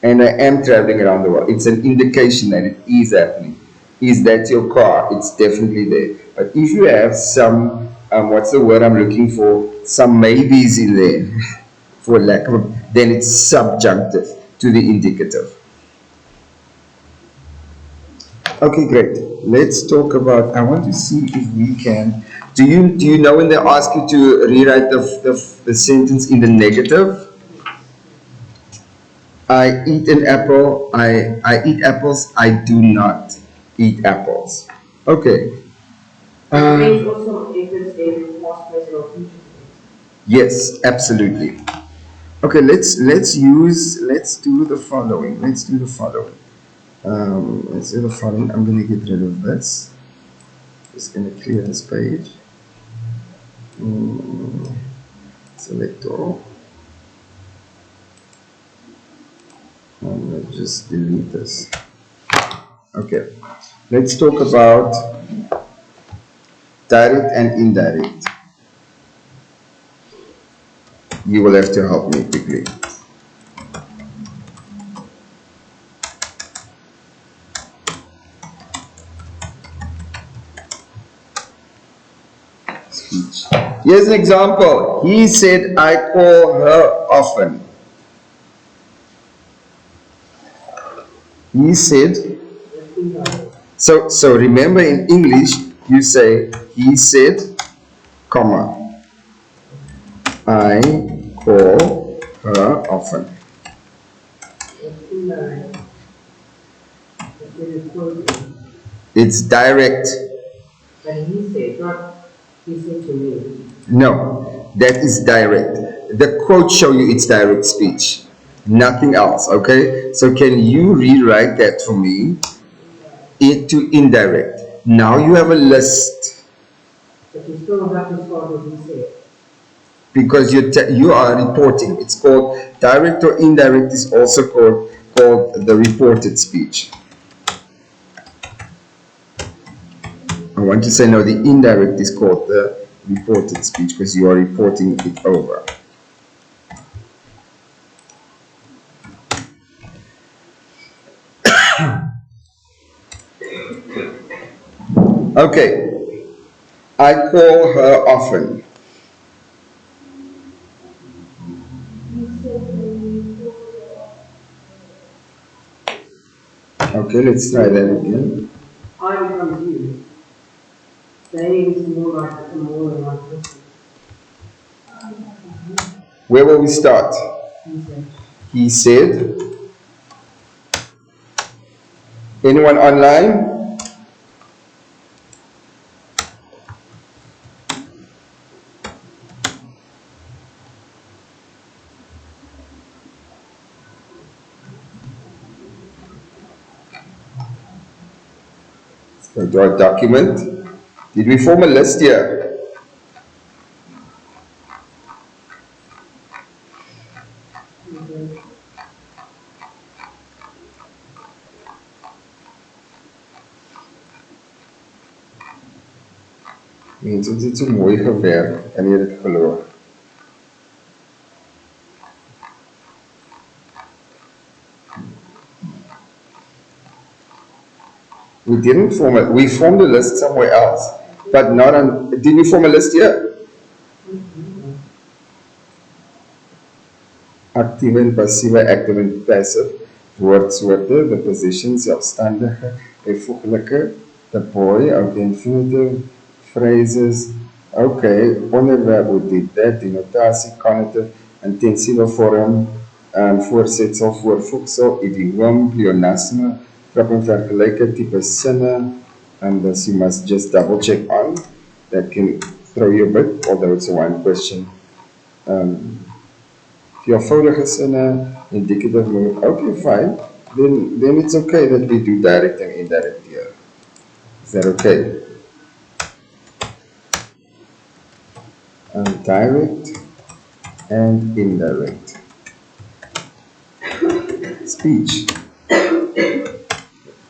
and I am traveling around the world. It's an indication that it is happening. Is that your car? It's definitely there. But if you have some, what's the word I'm looking for? Some maybes in there, for lack of, then it's subjunctive to the indicative. Okay, great. Let's talk about. I want to see if we can. Do you know when they ask you to rewrite the sentence in the negative? I eat an apple. I eat apples. I do not eat apples. Okay. It means also if it's in past, present, or future tense. Yes, absolutely. Okay, let's do the following. Let's do the following. Let's do the following. I'm gonna get rid of this. Just gonna clear this page. Select all. Let's just delete this. Okay, let's talk about direct and indirect. You will have to help me quickly. Speech. Here's an example. He said, I call her often. He said, so remember in English, you say, he said, comma, I call her often. It's direct. But he said, not he said to me. No, that is direct. The quote show you it's direct speech. Nothing else, okay? So can you rewrite that for me? It to indirect. Now you have a list But you still have to start what he said. because you are reporting. It's called direct or indirect is also called the reported speech. I want to say no, the indirect is called the reported speech because you are reporting it over. Okay, I call her often. Okay, let's try that again. I becomes you. They is more like more than one person. Where will we start? He said. He said. Anyone online? Go to our document. Did we form a list here? Mense, ons het so mooi gewerk, kan jy dit glo? We didn't form it. We formed a list somewhere else, but not on. Did we form a list here? Actieve en passieve, active en passive, woordsoorte, the position, zelfstandige, bijvoeglijke, the boy, okay, infinitive, phrases, okay, onderwerp, hoe dit, dat, denotatie, connotative, intensieve vorm, voorzetsel, voorvoegsel, idioom, pleonasme, grap en vergelijken, type sinne, and this you must just double check on. That can throw you a bit, although it's a one question. Veelvoudige sinne, indicative mood, okay, fine. Then it's okay that we do direct and indirect here. Is that okay? Direct and indirect speech.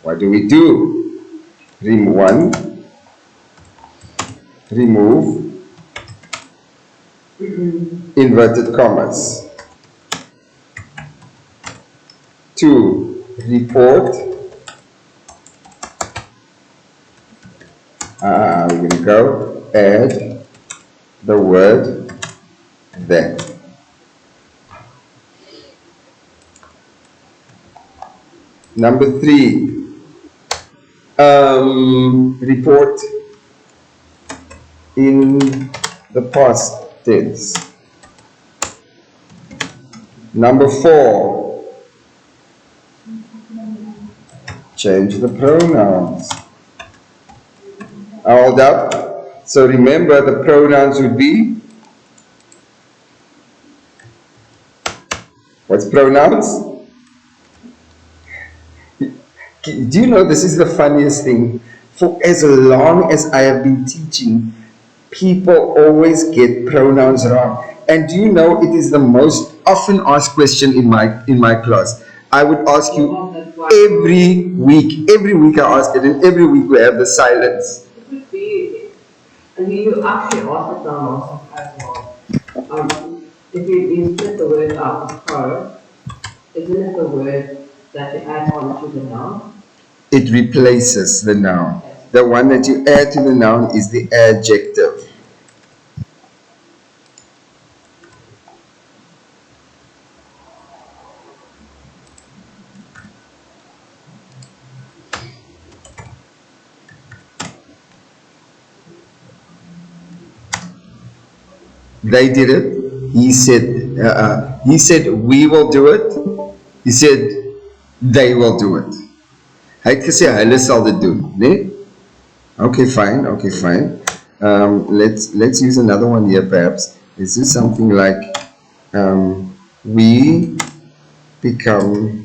What do we do? Remove inverted commas. 2, report. We're going to go add the word that. Number 3, report in the past tense. Number 4, change the pronouns. Hold up. So remember the pronouns would be, what's pronouns? Do you know this is the funniest thing? For as long as I have been teaching, people always get pronouns wrong. And do you know it is the most often asked question in my class? I would ask So you from that one, every week. Every week I ask it, and every week we have the silence. it could be, and you actually asked it down also as well. If you split the word up, the pro, isn't it the word that you add on to the noun? It replaces the noun. Okay, so The one that you add to the noun is the adjective. They did it. He said, we will do it. He said, they will do it. Hy het gesê hulle sal dit doen, né? Nee? Okay, fine. Okay, fine. Let's use another one here, perhaps. Let's do something like we become.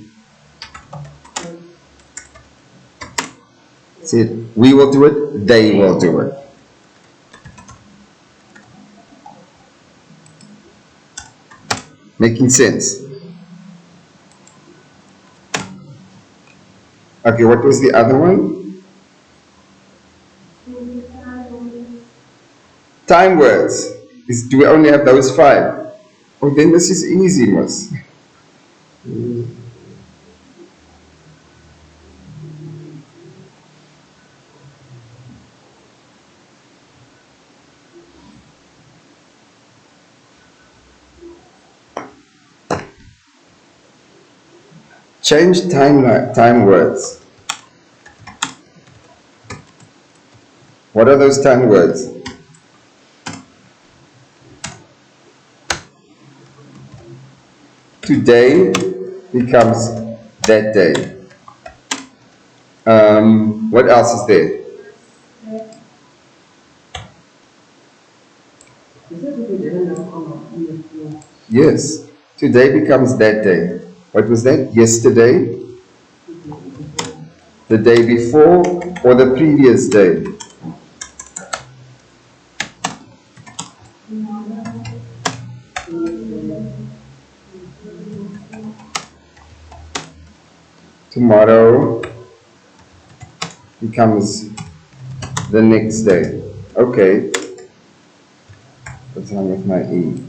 Said we will do it. They will do it. Making sense? Okay. What was the other one? Time words. Do we only have those five? Oh, then this is easy, miss. Change time words. What are those time words? Today becomes that day. What else is there? is it if you didn't know on the Yes. Today becomes that day. What was that? Yesterday, before? the day before, or the previous day? Tomorrow becomes the next day. Okay. What's wrong with my E?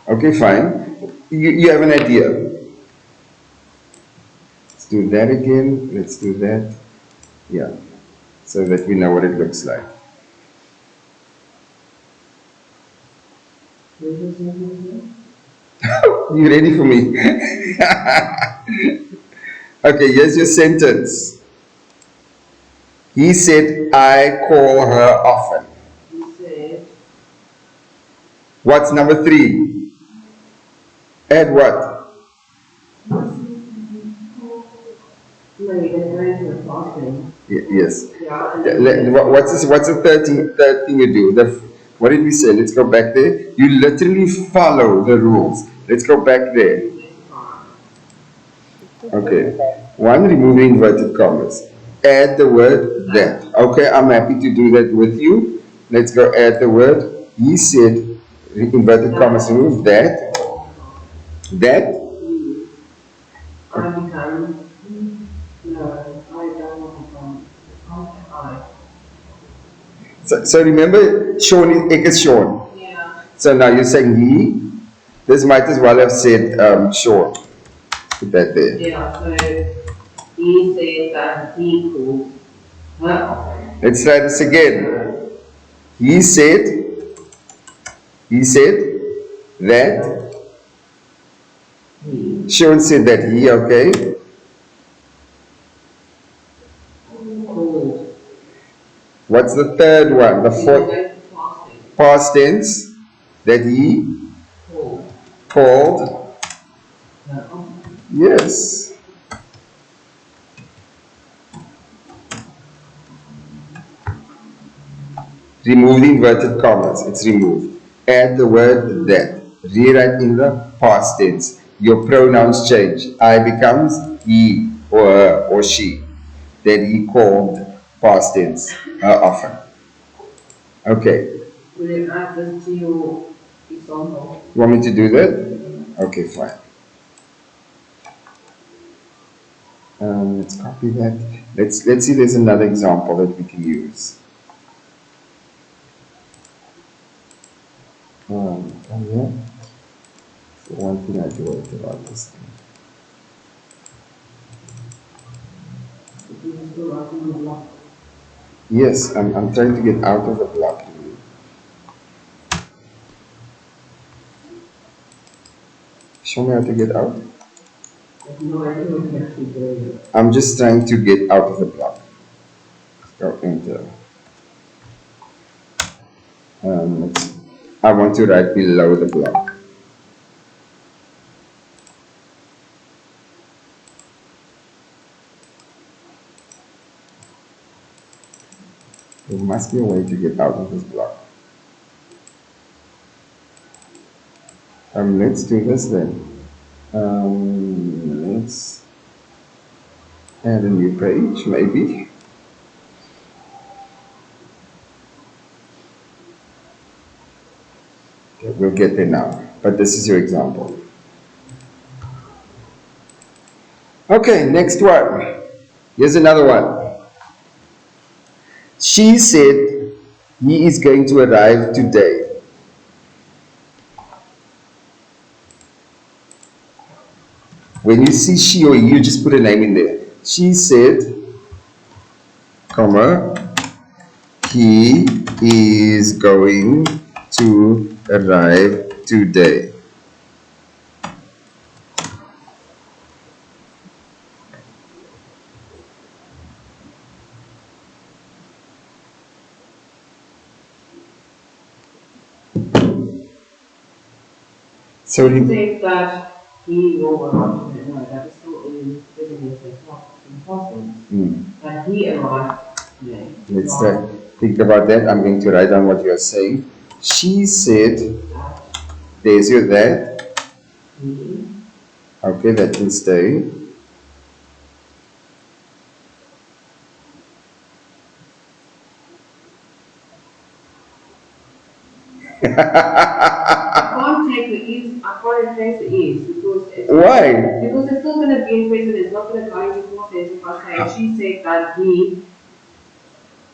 Okay, fine. You have an idea. Let's do that again. Let's do that. Yeah. So that we know what it looks like. You ready for me? Okay, here's your sentence. He said, I call her often. He said, What's number three? Add what? no, you can go into the past thing. Yes. Yeah, and then What's the third thing you do? What did we say? Let's go back there. You literally follow the rules. Let's go back there. you specify. Okay. One, remove the inverted commas. Add the word that. Okay, I'm happy to do that with you. Let's go add the word. He said, inverted commas, remove that. That. I become, no, I don't become, I. So remember, Sean is Sean. Yeah. So now you're saying he. This might as well have said Sean. Put that there. Yeah, so he said that he called her often. Let's try this again. He said, he said that. He Sean said that he, okay. called. What's the third one? The We fourth, go to fasting. past tense, that he Called called. her often. Yes. Remove the inverted commas. It's removed. Add the word that. Rewrite in the past tense. Your pronouns change. I becomes he or her or she. That he called, past tense, often. Okay. Will you add this to your example? You want me to do that? Okay, fine. Let's copy that. Let's see. There's another example that we can use. Come here. So one thing I do like about this thing. You still writing the block. Yes, I'm trying to get out of the block. Show me how to get out. I have no idea what you're actually doing. I'm just trying to get out of the block. Go enter. Let's, I want to write below the block. There must be a way to get out of this block. Let's do this then. Let's add a new page, maybe. Okay, we'll get there now. But this is your example. Okay, next one. Here's another one. She said he is going to arrive today. When you see she or you, just put a name in there. She said, comma, he is going to arrive today. So It says that he will arrive today. No, that is still in physical sense, not impossible. That he arrived today. let's think about that. I'm going to write down what you are saying. She said, That there's your that. he Okay, that can stay. can't take the ease, I can't replace the ease because Why? because it's still going to be in present, it's not going to go into past tense if I say she said that he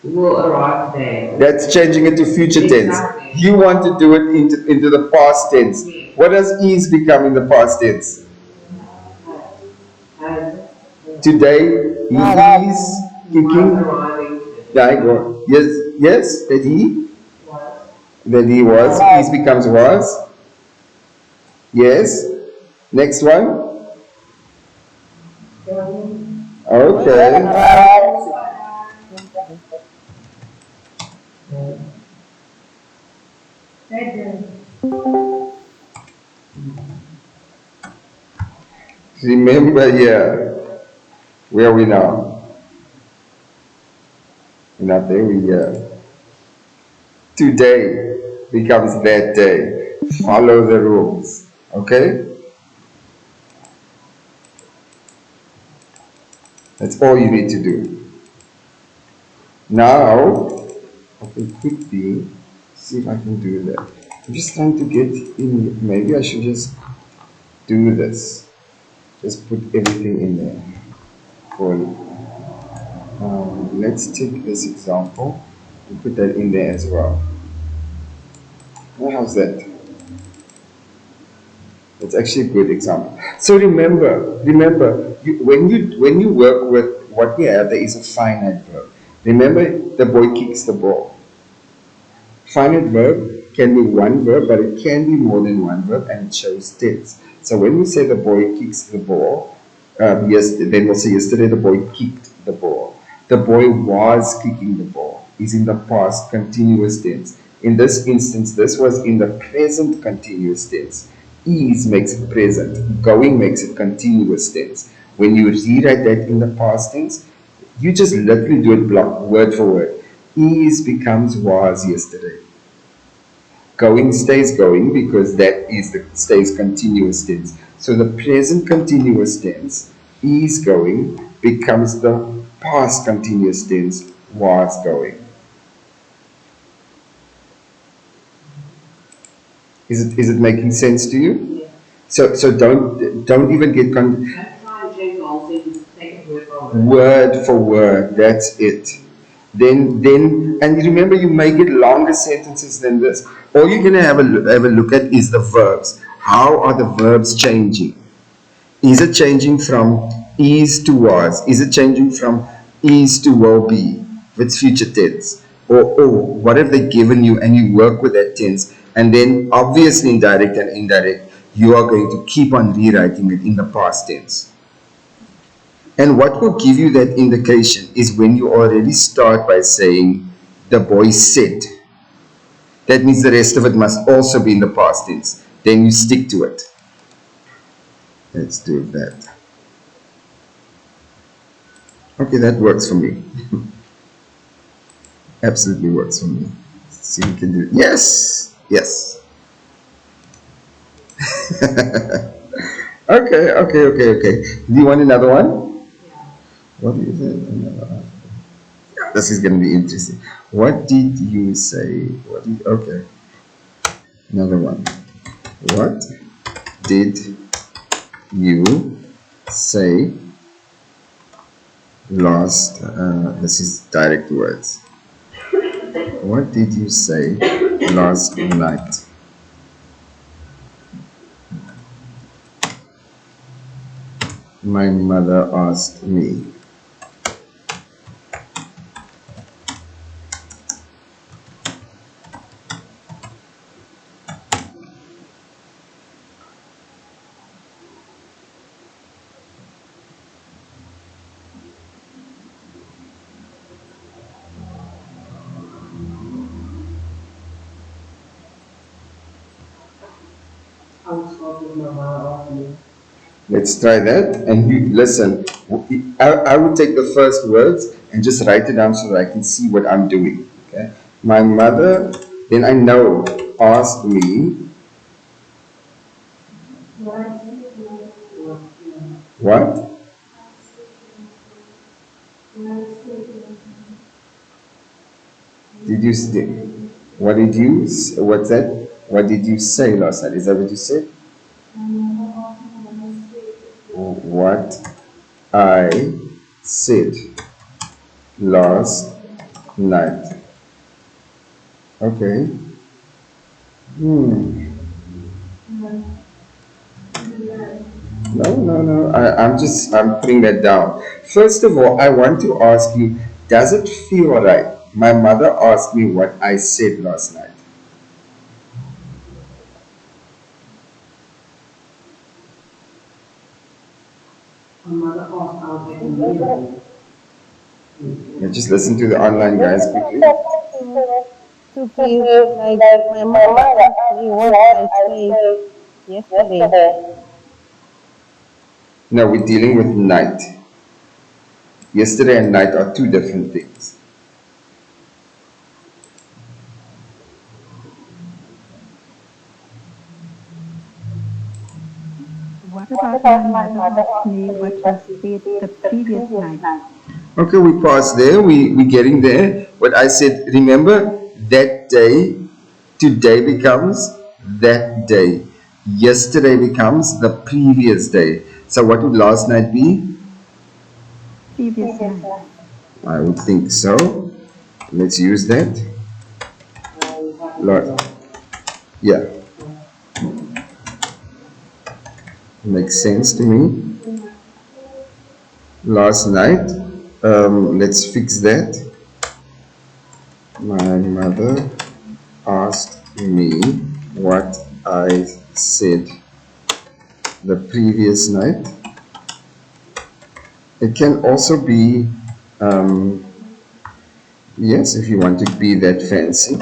will arrive today. That's changing it to future tense. Exactly. You want to do it into the past tense. Yeah. What does is become in the past tense? And Today he is kicking. arriving Yeah, go. Yes, yes, was that he was. Is becomes was. Yes. Next one. Okay. Remember here. Where are we now? We're not there. We here. Today becomes that day. Follow the rules. Okay? That's all you need to do. Now, I can quickly see if I can do that. I'm just trying to get in. Maybe I should just do this. Just put everything in there. For let's take this example and put that in there as well. Now, how's that? That's actually a good example. So remember, when you work with what we have, there is a finite verb. Remember, the boy kicks the ball. Finite verb can be one verb, but it can be more than one verb, and it shows tense. So when we say the boy kicks the ball, yes, then we'll say yesterday the boy kicked the ball. The boy was kicking the ball. Is in the past continuous tense. In this instance, this was in the present continuous tense. Is makes it present. Going makes it continuous tense. When you rewrite that in the past tense, you just literally do it block word for word. Is becomes was yesterday. Going stays going because that is the stays continuous tense. So the present continuous tense is going becomes the past continuous tense was going. Is it making sense to you? yeah. So don't even get I'm trying to change the whole sentence, take it word for word. Word for word. That's it. And remember, you may get longer sentences than this. All you're gonna have a look at is the verbs. How are the verbs changing? Is it changing from is to was? Is it changing from is to will be with future tense? Or what have they given you and you work with that tense? And then obviously in direct and indirect, you are going to keep on rewriting it in the past tense. And what will give you that indication is when you already start by saying the boy said. That means the rest of it must also be in the past tense. Then you stick to it. Let's do that. Okay, that works for me. Absolutely works for me. See, we can do it. Yes, yes. Okay. Do you want another one? Yeah. What is it? This is going to be interesting. What did you say? Okay, another one. What did you say last? This is direct words. What did you say last night? My mother asked me. I was talking my mother asked me. Let's try that. And you listen. I would take the first words and just write it down so that I can see what I'm doing. Okay. My mother, then I know, asked me what? Did you say? What did you? What's that? What did you say last night? Is that what you said? What I said last night. Okay. Hmm. No. I'm putting that down. First of all, I want to ask you, does it feel right? My mother asked me what I said last night. My mother asked, I'll get immediately. Yeah, just listen to the online Would guys you quickly. like to give like my mother asked me what I said yesterday? No, we're dealing with night. Yesterday and night are two different things. What about my mother asked me what I said the previous night? Okay, we pass there. We're getting there. What I said, remember that day, today becomes that day. Yesterday becomes the previous day. So what would last night be? Previous night. I would think so. Let's use that. What is Lord, that? yeah, Yeah. makes sense to me. Last night, let's fix that. My mother asked me what I said the previous night. It can also be, um, yes, if you want to be that fancy.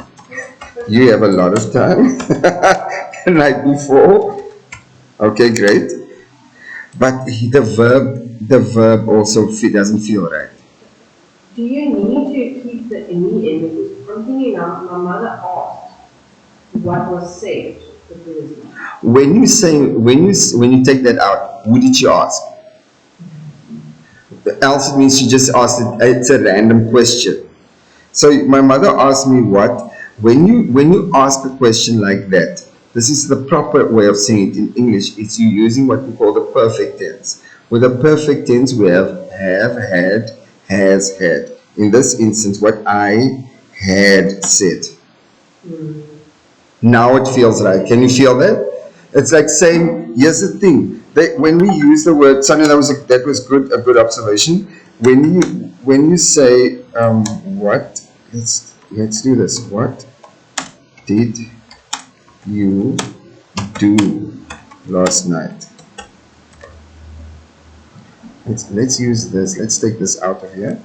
You have a lot of time the night before. Okay, great. But the verb also doesn't feel right. Do you need to keep the me in? Because I'm thinking now, my mother asked what was said the previous night. When you say when you take that out, who did you ask? Else it means you just asked it. It's a random question. So my mother asked me what. When you ask a question like that, This is the proper way of saying it in English. It's you using what we call the perfect tense. With the perfect tense, we have, had, has, had. In this instance, what I had said. Now it feels right. Can you feel that? It's like saying, here's the thing. When we use the word, Sonia, that was good, a good observation. When you say, what? Let's do this. What did you do last night? Let's use this. Let's take this out of here.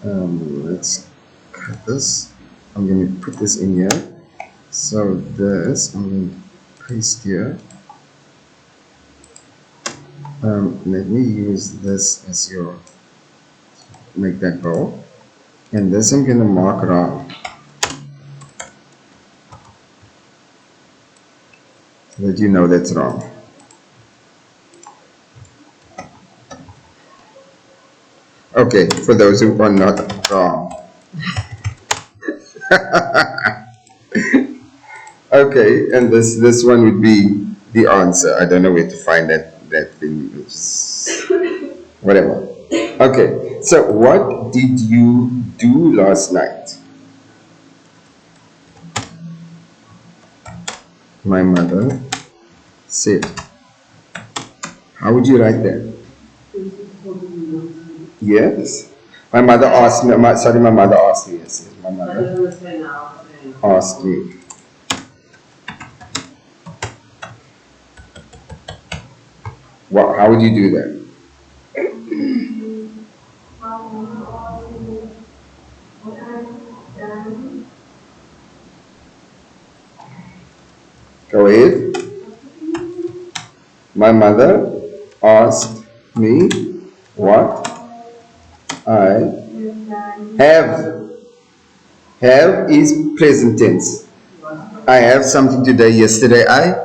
Let's cut this. I'm going to put this in here. So this, I'm going to paste here. Let me use this as your, make that bow. And this I'm going to mark wrong. So that you know that's wrong. Okay, for those who are not wrong. Okay, and this one would be the answer. I don't know where to find that thing. Whatever. Okay, so what did you do last night? My mother said. How would you write that? Yes. My mother asked me. My mother asked me. Yes, my mother asked me. Wow, how would you do that? Go ahead. My mother asked me what I have. Have is present tense. I have something today. Yesterday I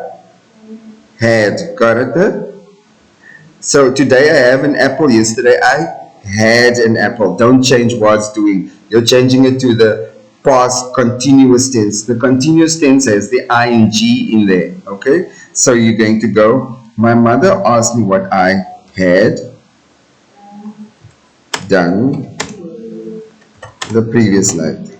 had. Got it? So today I have an apple. Yesterday I had an apple. Don't change what's doing. You're changing it to the past continuous tense. The continuous tense has the ing in there. Okay? So you're going to go, my mother asked me what I had done the previous night.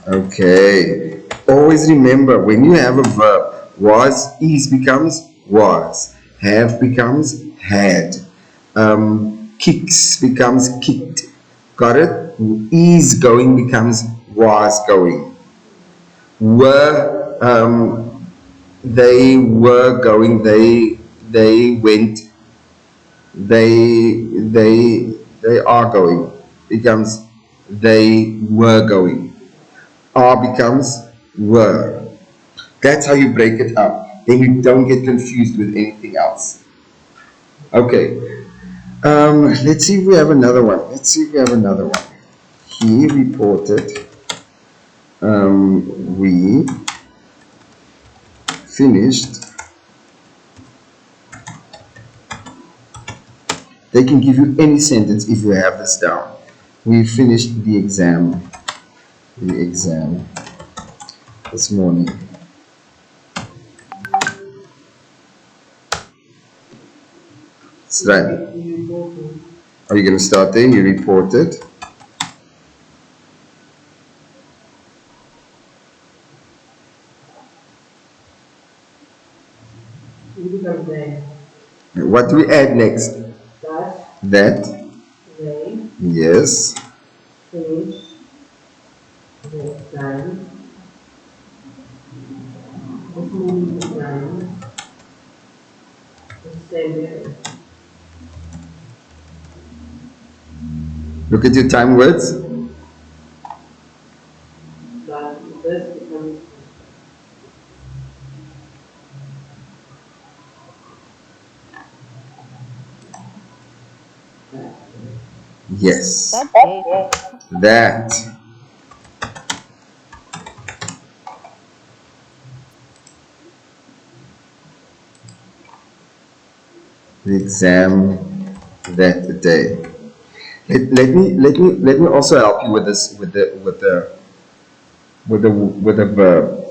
Okay. Always remember, when you have a verb, was, is becomes was, have becomes had, kicks becomes kicked. Got it? Is going becomes was going. Were, they were going, they went, they are going. Becomes they were going. Are becomes were. That's how you break it up. Then you don't get confused with anything else. Okay. Let's see if we have another one. He reported. We finished. They can give you any sentence if you have this down. We finished the exam. This morning. That's right. Are you going to start there? You reported. What do we add next? That. Yes. Finish the exam. This morning's exam. The same day. Look at your time words. But this becomes Yes. That day. That. The exam that day. Let me also help you with this with the verb.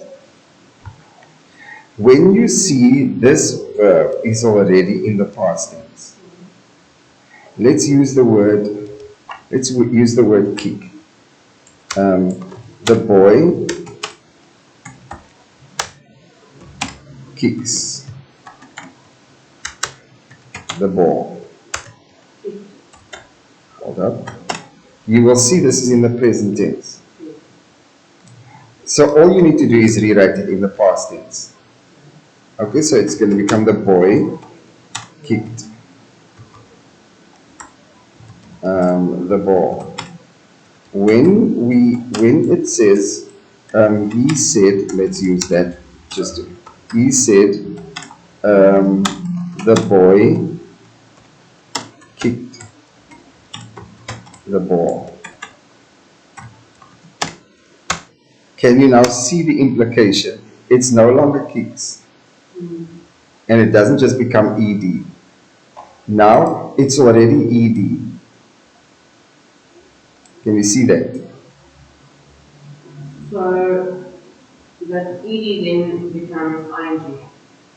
When you see this verb is already in the past tense, let's use the word, use the word kick. The boy kicks the ball. Hold up. You will see this is in the present tense. So all you need to do is rewrite it in the past tense. Okay, so it's going to become the boy kicked the ball. When it says he said, let's use that just to, he said the boy kicked the ball. Can you now see the implication? It's no longer kicks, and it doesn't just become ed. Now it's already ed. Can you see that? So that ed then becomes ing.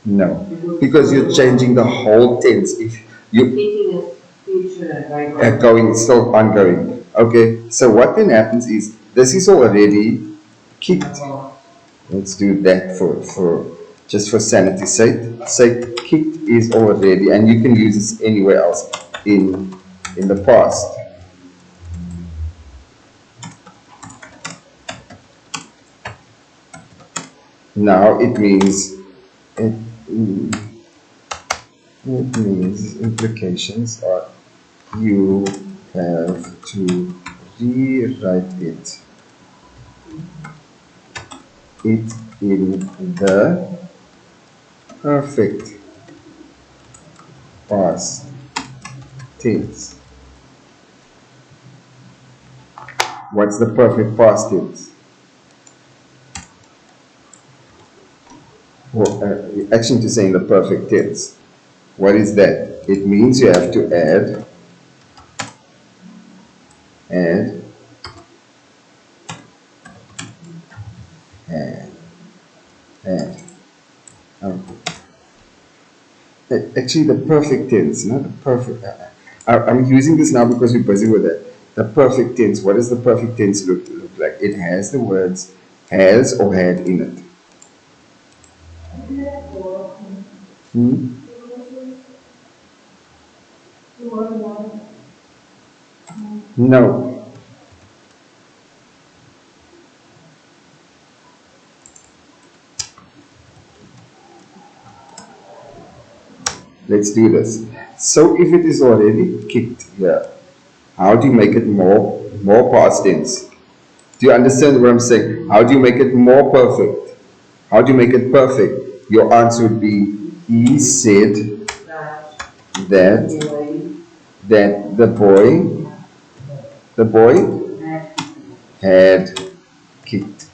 No, because you're changing the whole tense. If you Thinking is future going on. going, still ongoing. Okay, so what then happens is this is already kicked. Let's do that for just for sanity's sake. Say kicked is already, and you can use this anywhere else in the past. Now it means it, it means implications are you have to rewrite it in the perfect past tense. What's the perfect past tense? Well, action to say in the perfect tense. What is that? It means you have to add, add, add. Um, actually, the perfect tense, not the perfect. I'm using this now because we're busy with it. The perfect tense. What does the perfect tense look like? It has the words has or had in it. Hmm? No. Let's do this. So if it is already kicked here, how do you make it more past tense? Do you understand what I'm saying? How do you make it more perfect? How do you make it perfect? Your answer would be he said that that the boy had kicked.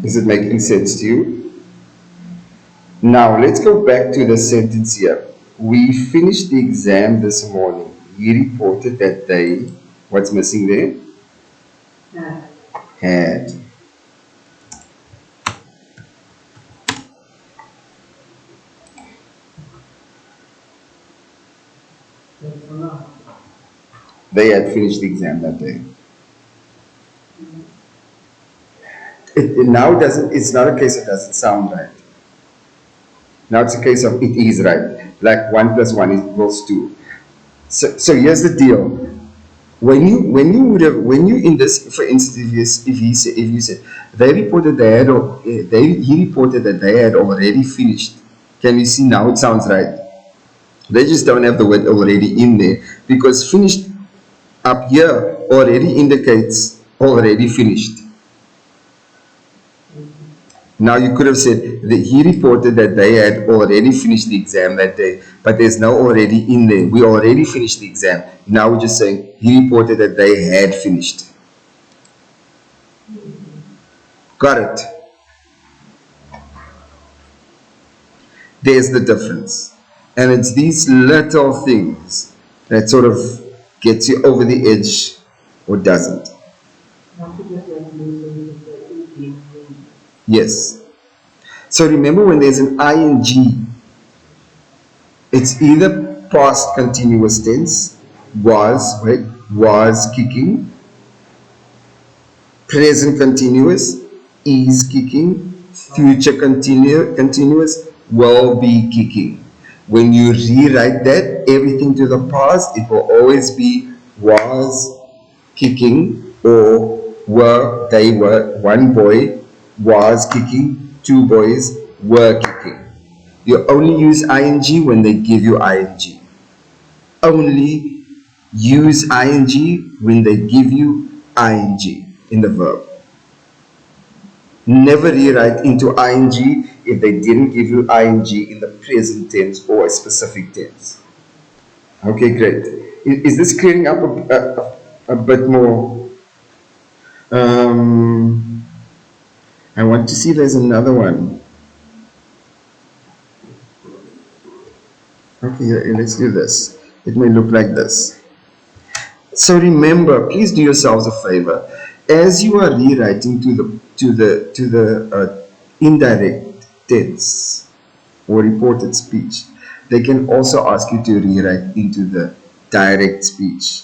Is it making sense to you? Now let's go back to the sentence here. We finished the exam this morning. He reported that they, what's missing there? Had. They had finished the exam that day. It now doesn't, it's not a case it doesn't sound right. Now it's a case of it is right. Like 1 plus 1 equals 2. So here's the deal. When you in this, for instance, if you said they reported they had he reported that they had already finished. Can you see now it sounds right? They just don't have the word already in there because finished Up here already indicates already finished. Now you could have said that he reported that they had already finished the exam that day, but there's no already in there. We already finished the exam. Now we're just saying he reported that they had finished. Got it. There's the difference. And it's these little things that sort of gets you over the edge or doesn't. Not to just like losing the evening. Yes. So remember when there's an ing, it's either past continuous tense, was kicking, present continuous, is kicking, future continuous, will be kicking. When you rewrite that, everything to the past, it will always be was kicking or they were, one boy was kicking, two boys were kicking. You only use ing when they give you ing. Only use ing when they give you ing in the verb. Never rewrite into ing if they didn't give you ing in the present tense or a specific tense. Okay, great. Is this clearing up a bit more? Um, I want to see if there's another one. Okay, let's do this. It may look like this. So remember, please do yourselves a favor. As you are rewriting to the indirect tense or reported speech, they can also ask you to rewrite into the direct speech.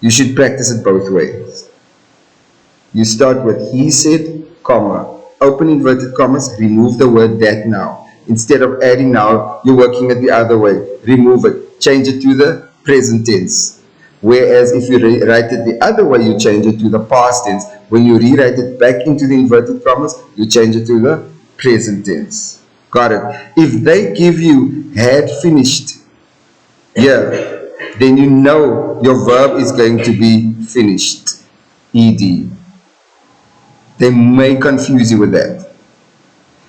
You should practice it both ways. You start with he said, comma, open inverted commas, remove the word that now. Instead of adding now, you're working it the other way. Remove it, change it to the present tense. Whereas if you write it the other way, you change it to the past tense. When you rewrite it back into the inverted commas, you change it to the present tense. Got it. If they give you had finished, yeah, then you know your verb is going to be finished. Ed. They may confuse you with that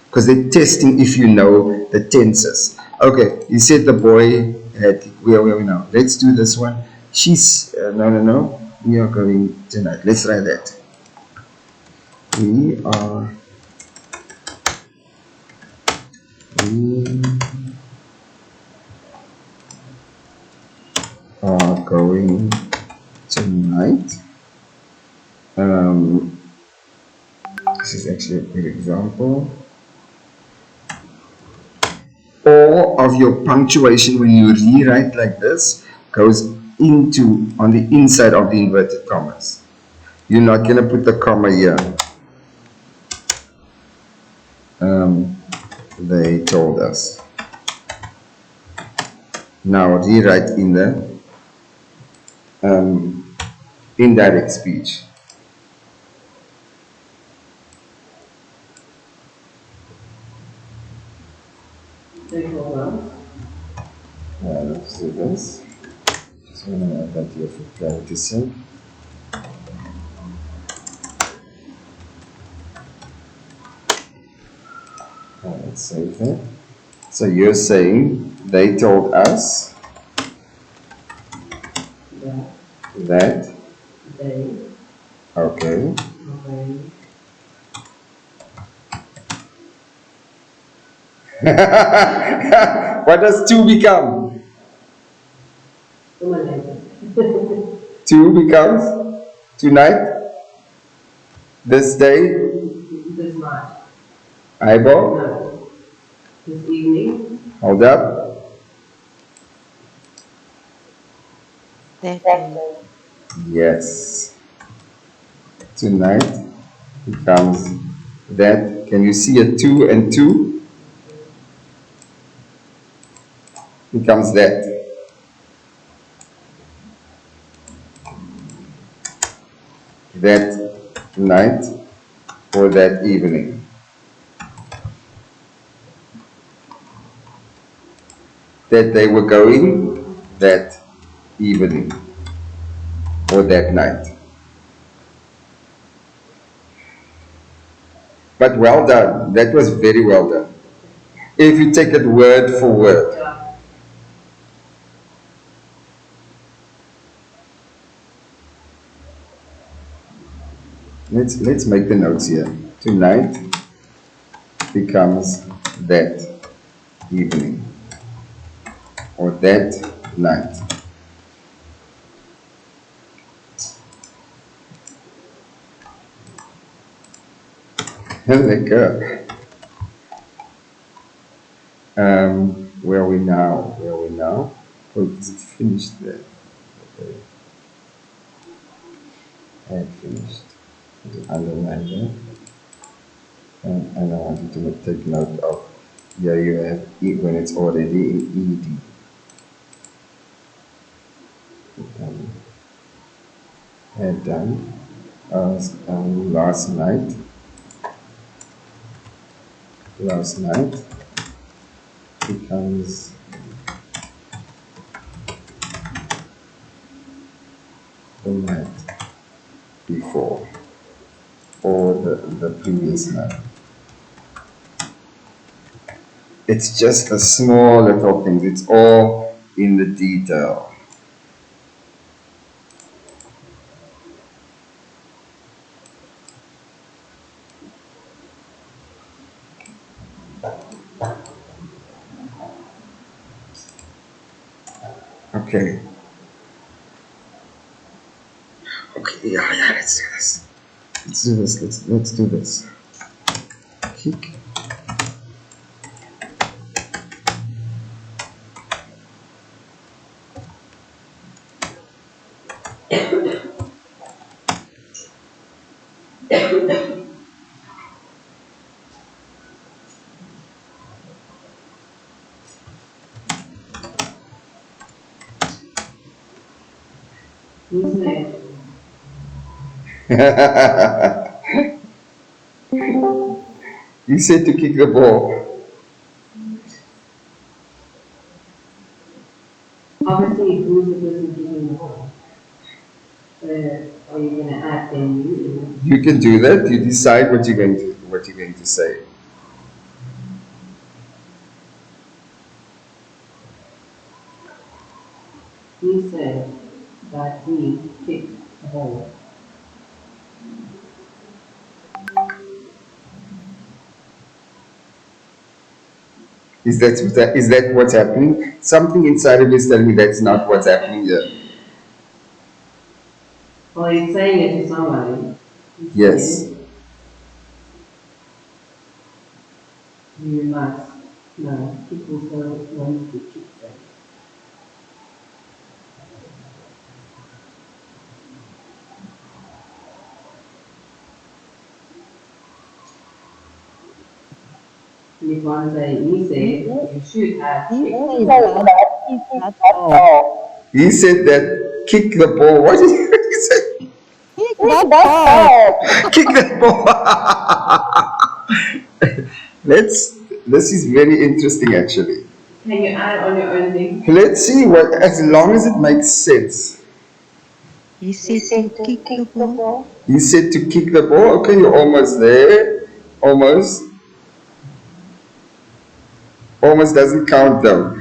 because they're testing if you know the tenses. Okay, you said the boy had, where are we now? Let's do this one. She's, no. We are going tonight. Let's try that. We are, we are going tonight. Um, this is actually a good example. All of your punctuation when you rewrite like this goes into on the inside of the inverted commas. You're not going to put the comma here. They told us. Now rewrite in the indirect speech. They told us. Let's do this. Just want to add that here for clarity's sake. Let's save that. So you're saying they told us that They. okay. Okay. What does two become? Two becomes tonight, this day, This night. eyeball. No. This evening. Hold up. That day. Yes. Tonight becomes that. Can you see a two and two? Becomes that. That night or that evening. That they were going, that evening or that night. But well done. That was very well done. If you take it word for word. Yeah. Let's make the notes here. Tonight becomes that evening or that night. Like, where are we now? Where are we now? Oh, is it finished there? Okay, I had finished. Underline there. And I want you to take note of, yeah, you have when it's already in ED. Had done last night. Last night becomes the night before or the previous night. It's just a small little things. It's all in the detail. Okay. Okay. Yeah. Yeah. Let's do this. Let's do this. Let's do this. Kick. He said, You said to kick the ball. obviously, who's the person giving the ball? Are you going to add then you? You can do that. You decide what you're going to say. He said that we kicked the ball. Is that what's happening? Something inside of you is telling me that's not what's happening here. Well, he's saying it to somebody. He Yes. said, you must. No, people don't want to kick them. And if one say, he said, you should have He kicked the said ball. that kick that ball. He said that kick the ball. What did he say? Kick that ball. Kick the ball. Let's. This is very interesting, actually. Can you add on your own thing? Let's see what, as long as it makes sense. He said to kick the ball. He said to kick the ball. Okay, you're almost there. Almost. Almost doesn't count though.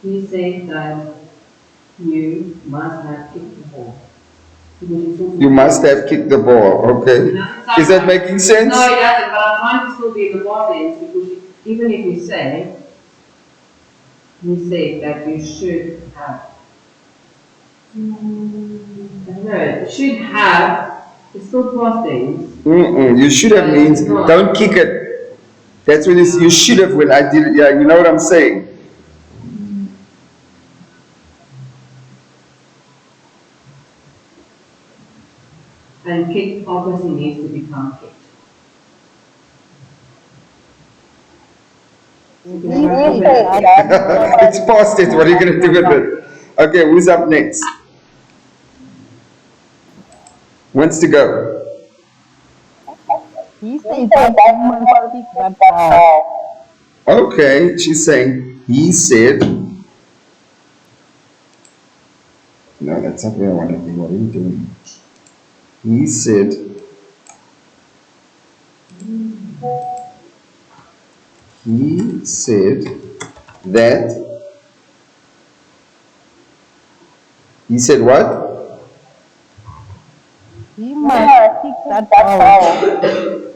He said that you must have kicked the ball. Because you talking You must about- have kicked the ball. Okay. Is that making sense? No, it doesn't, but I'm trying to still be in the body because even if we say, he said that you should have. No, should have, it's still past things. You should have means don't kick it. That's when you should have when I did it. Yeah, you know what I'm saying. And kick obviously needs to become kicked. He You did know, say that. It's past it. What are you gonna do with it? Okay, who's up next? Wants to go? that woman speak that fast. Okay, she's saying, he said, no, that's not where I want to be. What are you doing? He said, he said that, he said what? He must kick that ball.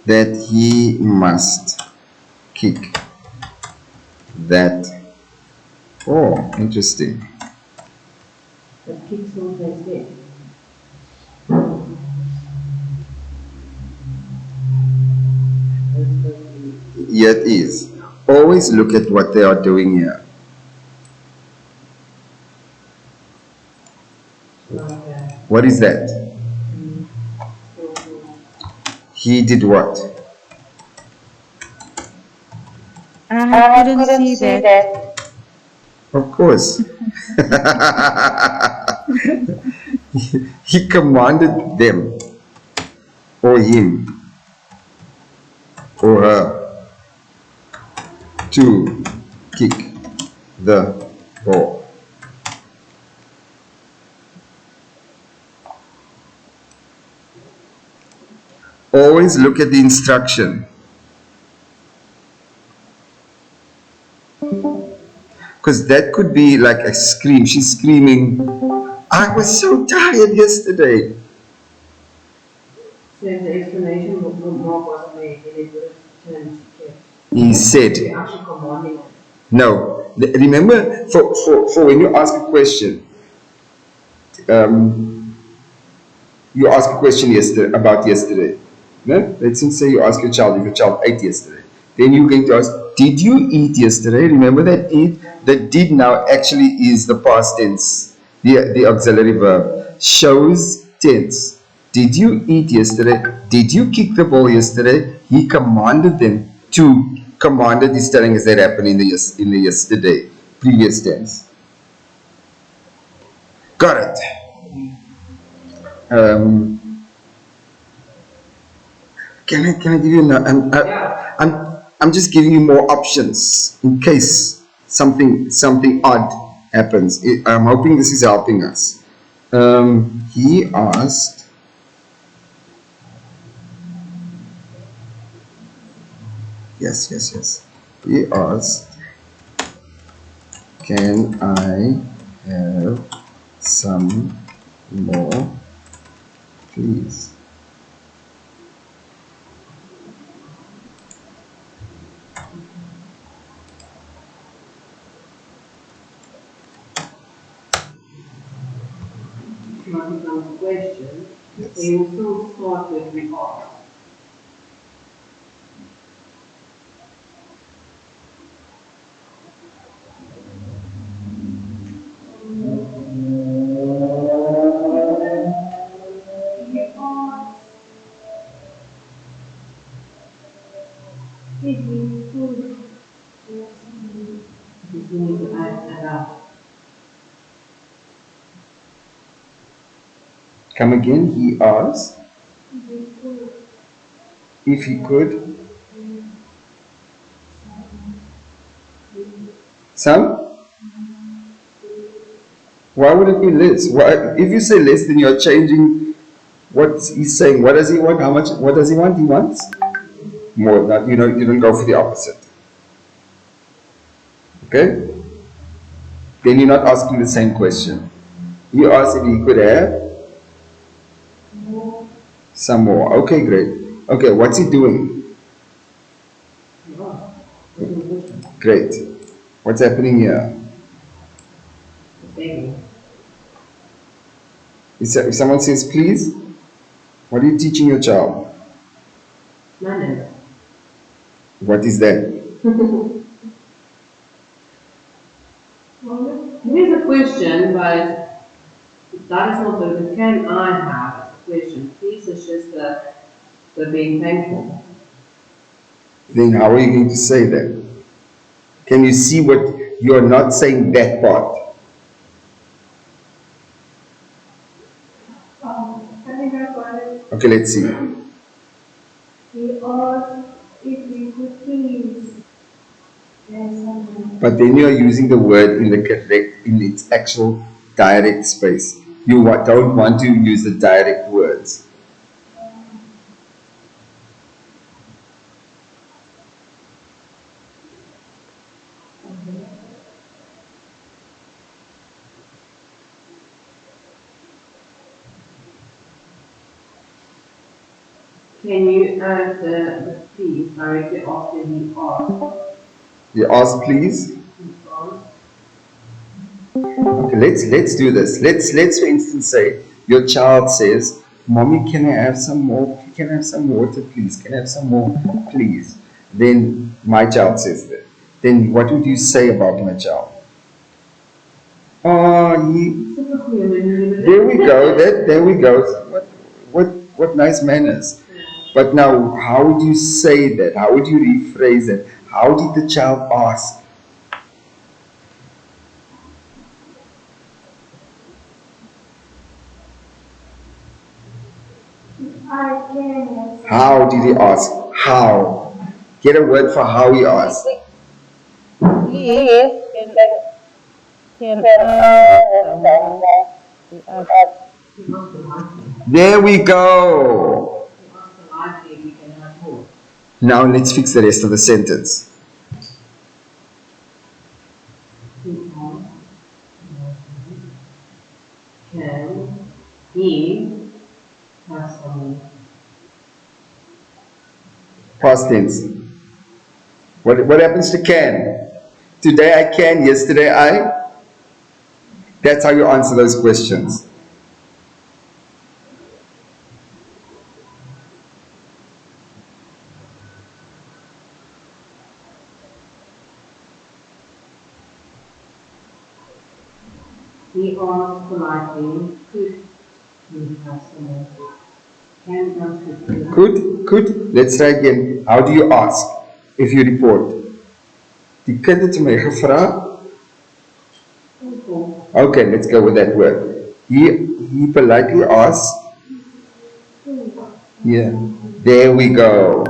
That he must kick that. Oh, interesting. But kick still tastes good. That's supposed to be Yet is. Always look at what they are doing here. like What is that? skillful. He did what? I couldn't see that. Of course. He commanded them, or him, or her, to kick the ball. Always look at the instruction, because that could be like a scream. She's screaming, I was so tired yesterday. So if the explanation more wasn't there, then it would have turned to kick. He said, You're actually commanding it. no. Remember, for when you ask a question, um, you ask a question yesterday about yesterday. No? Let's say you ask your child if your child ate yesterday. Then you're going to ask, did you eat yesterday? Remember that eat, that did now actually is the past tense, the auxiliary verb. Shows tense. Did you eat yesterday? Did you kick the ball yesterday? He commanded them to. Commanded is telling us that happened in the yesterday, previous tense. Got it. Um, can I give you I'm just giving you more options in case something odd happens. I'm hoping this is helping us. He asked, yes. He asked, can I have some more, please? If you want to become a question, so Yes. you will still start with we are. You still need to add that up. Come again. He asked if he could. Some. Why would it be less? Why, if you say less, then you're changing what he's saying. What does he want? How much? What does he want? He wants more. Not, you don't go for the opposite. Okay? Then you're not asking the same question. You ask if he could have some more. Okay, great. Okay, what's he doing? Yeah. That's a question. Great. What's happening here? Begging. If someone says please, what are you teaching your child? Manners. What is that? It is a question, but that is not the can I have as a question. Please is just the being thankful. Then how are you going to say that? Can you see what you're not saying that part? I think I got it. Okay, let's see. He asked if we could please have some. But then you are using the word in the correct, in its actual direct space. You don't want to use the direct words. Can you add the please directly after he asked? You ask, please. He asked. Okay, let's do this. Let's for instance say your child says, "Mommy, can I have some more? Can I have some water, please? Can I have some more, please?" Then my child says that. Then what would you say about my child? Oh, there we go. There we go. What what nice manners. But now, how would you say that? How would you rephrase it? How did the child ask? How did he ask? How? Get a word for how he asked. Please, can can I have some more? He asked. He asked politely. There we go. He asked politely if we can have more. Now let's fix the rest of the sentence. He asked, can he have some? Past tense. What happens to can? Today I can, yesterday I. That's how you answer those questions. He asked politely, could we have some more? Can comes quickly. Could. Let's try again. How do you ask if you report? Die kind het my gevra. Okay, let's go with that word. He politely asked. Yeah. There we go.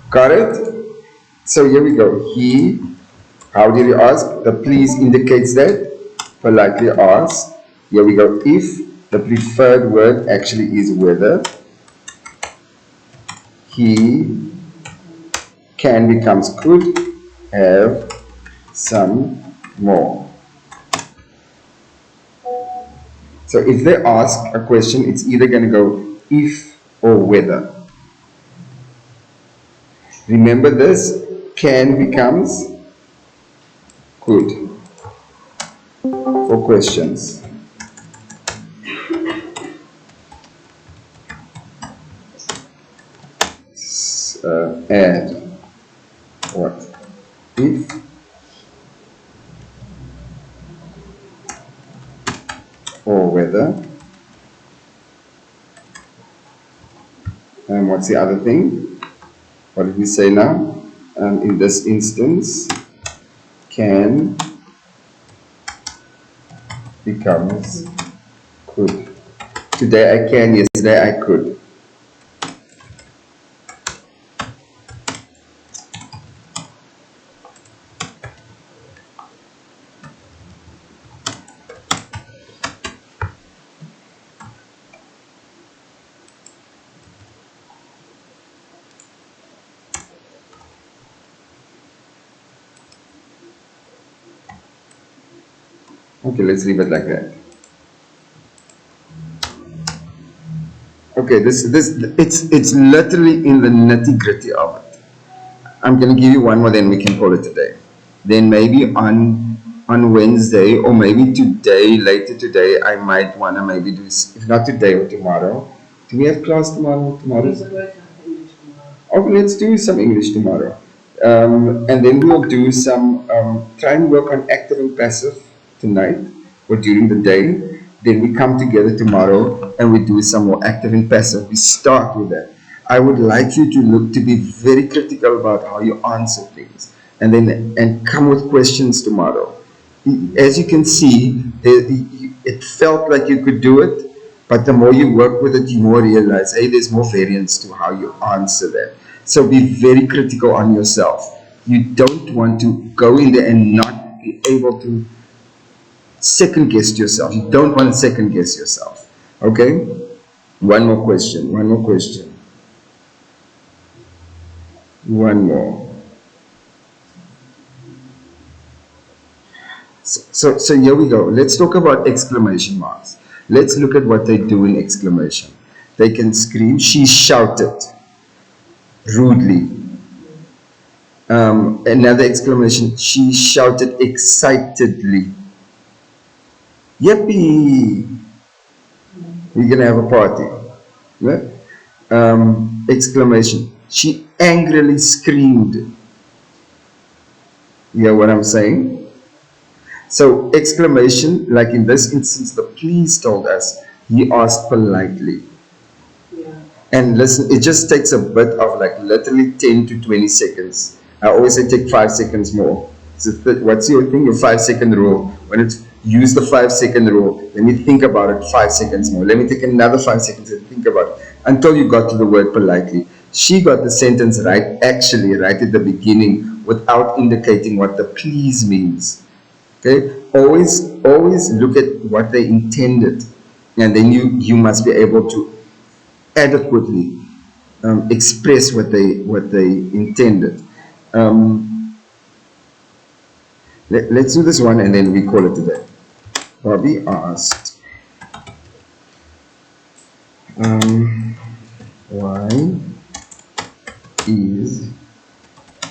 Got it? So here we go. How did he ask? The please indicates that. Politely ask. Here we go. If the preferred word actually is whether, he can becomes could have some more. So if they ask a question, it's either going to go if or whether. Remember this, can becomes could for questions. Add what? If or whether. And what's the other thing? What did we say now? In this instance, can becomes could. Today I can, yesterday I could. Okay, let's leave it like that. Okay, it's literally in the nitty gritty of it. I'm gonna give you one more, then we can call it a day. Then maybe on Wednesday or maybe today, later today, I might wanna maybe do if not today or tomorrow. Do we have class tomorrow? Tomorrow's Oh, let's do some English tomorrow. And then we'll do some, try and work on active and passive tonight or during the day. Then we come together tomorrow and we do some more active and passive. We start with that. I would like you to look to be very critical about how you answer things and come with questions tomorrow. As you can see, it felt like you could do it, But the more you work with it, you more realize, hey, there's more variance to how you answer that. So be very critical on yourself. You don't want to go in there and not be able to second guess yourself. You don't want to second guess yourself. Okay? One more question. One more question. One more. So here we go. Let's talk about exclamation marks. Let's look at what they do in exclamation. They can scream. She shouted rudely. Another exclamation. She shouted excitedly. Yippee! We're gonna have a party. Yeah? Exclamation. She angrily screamed. You hear what I'm saying? So exclamation, like in this instance, the police told us, he asked politely. Yeah. And listen, it just takes a bit of like literally 10 to 20 seconds. I always say take 5 seconds more. So what's your thing? Your 5 second rule. When it's use the 5 second rule, let me think about it 5 seconds more. Let me take another 5 seconds and think about it until you got to the word politely. She got the sentence right, actually, right at the beginning without indicating what the please means. Okay? Always look at what they intended, and then you must be able to adequately express what they intended. Um, let's do this one and then we call it a day. Bobby asked, why is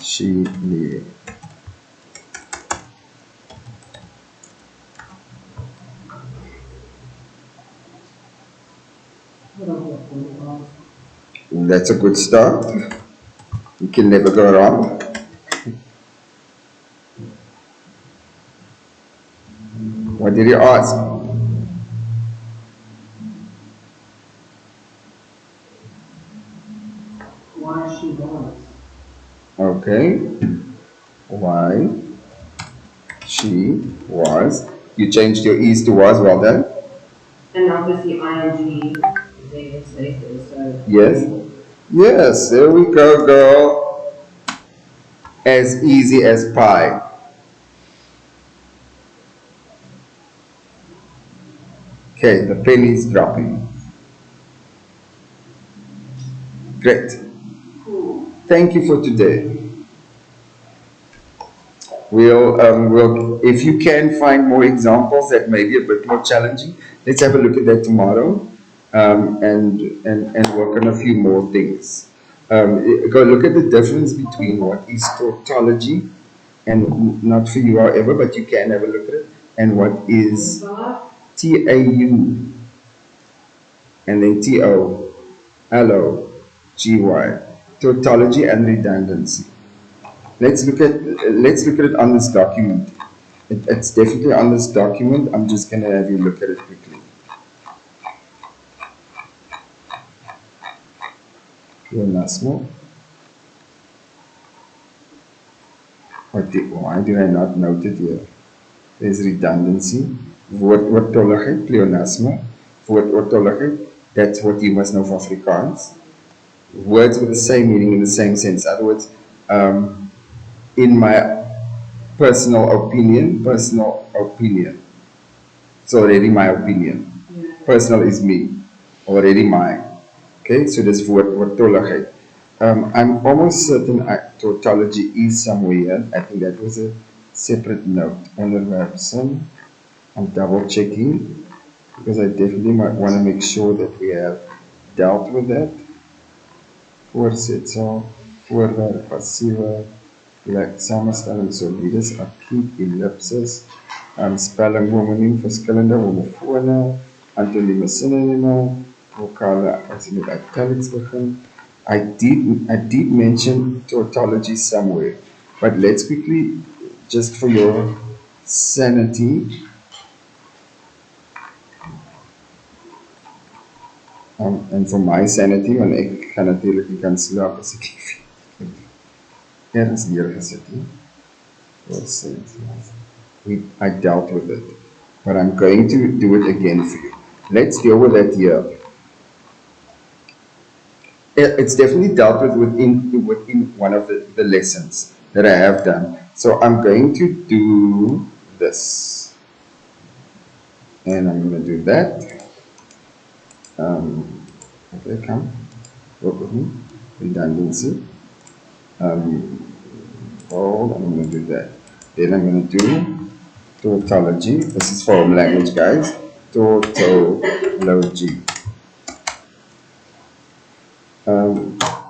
she there? That's a good start. You can never go wrong. What did you ask? Why she was. Okay. Why she was. You changed your e's to was. Well done. And obviously ing there later, so. Yes. Yes, there we go, girl. As easy as pie. Okay, the penny's dropping. Great. Thank you for today. If you can find more examples that may be a bit more challenging, let's have a look at that tomorrow, and work on a few more things. Go look at the difference between what is tautology, and not for you, however, but you can have a look at it, and what is TAU, and then TO, LO, GY, tautology and redundancy. Let's look at it on this document. It's definitely on this document. I'm just gonna have you look at it quickly. Pleonasmo. Why did I not note it here? There's redundancy. Woordtolligheid, pleonasme. Woordtolligheid, that's what you must know for Afrikaans. Words with the same meaning in the same sense. In other words, in my personal opinion. It's already my opinion. Personal is me, already mine. Okay, so this word tolligheid. I'm almost certain tautology is somewhere here. I think that was a separate note. Onderwerp sin. I'm double checking because I definitely might want to make sure that we have dealt with that. Voorsetsel, voorwerp, passiewe, samenstelling solides, acute, ellipsis, spelling homoniem, verskillende homofone, antonieme sinonieme, vokale as in met italics begin. I did mention tautology somewhere, but let's quickly, just for your sanity, and for my sanity, want ek gaan natuurlijk nie kan slaap as ek ergens neergesit nie. I dealt with it, but I'm going to do it again for you. Let's deal with that here. It's definitely dealt with within one of the lessons that I have done. So I'm going to do this, and I'm going to do that. Okay, come, work with me. Redundancy. Hold, and I'm going to do that. Then I'm going to do tautology. This is for home language, guys. Tautology.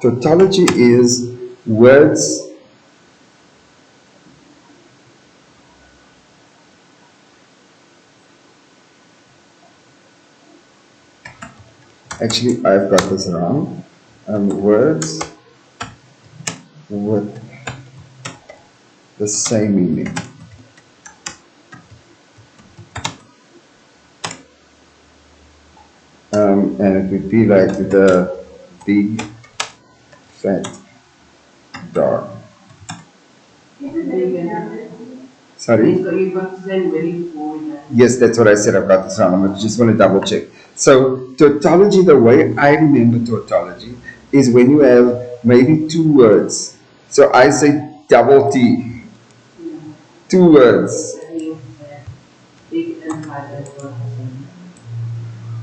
Tautology is words. Actually, I've got this wrong. Words with the same meaning. And it would be like the big fat dog. Sorry? You've got to send very forward. Yes, that's what I said. I've got this wrong. I just want to double check. So, tautology, the way I remember tautology is when you have maybe two words. So I say double T, two words Big and fat as well.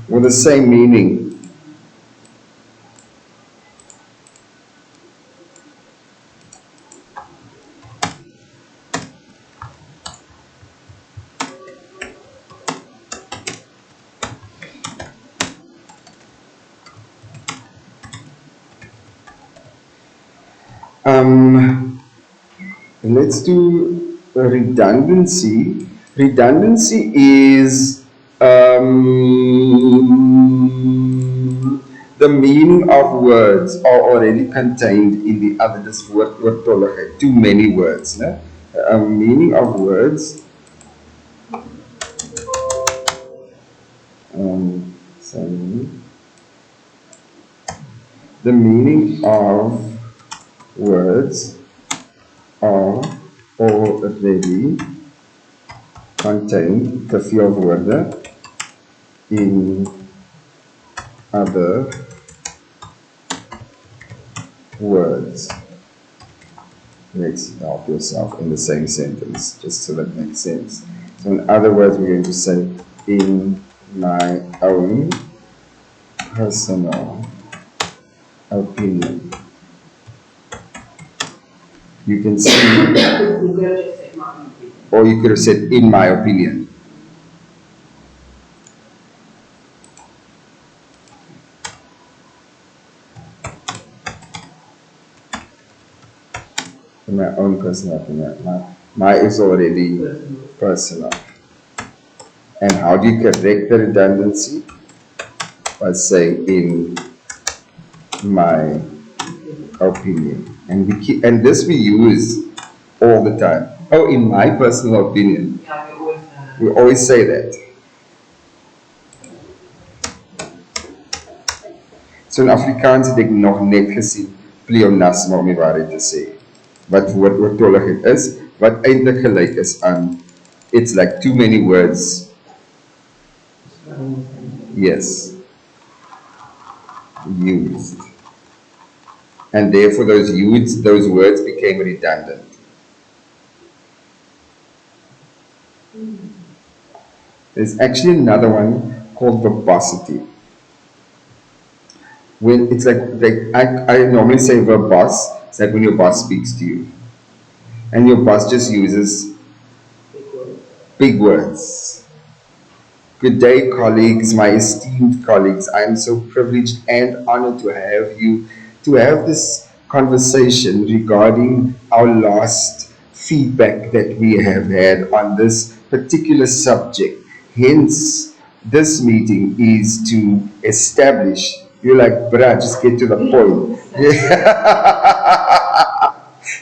with the same meaning. Um, let's do redundancy. Redundancy is the meaning of words are already contained in the other. This woord too many words. No? Meaning of words. Sorry. The meaning of words are already contained the field word in other words. Let's help yourself in the same sentence, just so that makes sense. So in other words, we're going to say, in my own personal opinion. You can see, or you could have said, in my opinion. In my own personal opinion. My is already personal. And how do you correct the redundancy? By saying, in my opinion. And this we use all the time. Oh, in my personal opinion. We always say that. So in Afrikaans het ek nog net gesien pleonasme om die waarheid te sê. Wat woordtolligheid is, wat eintlik gelyk is aan it's like too many words. Yes. Used. And therefore those words became redundant. There's actually another one called verbosity. When it's like I normally say verbose, it's like when your boss speaks to you. And your boss just uses big words. Good day, colleagues, my esteemed colleagues. I am so privileged and honored to have this conversation regarding our last feedback that we have had on this particular subject. Hence, this meeting is to establish. You're like, bruh, just get to the point.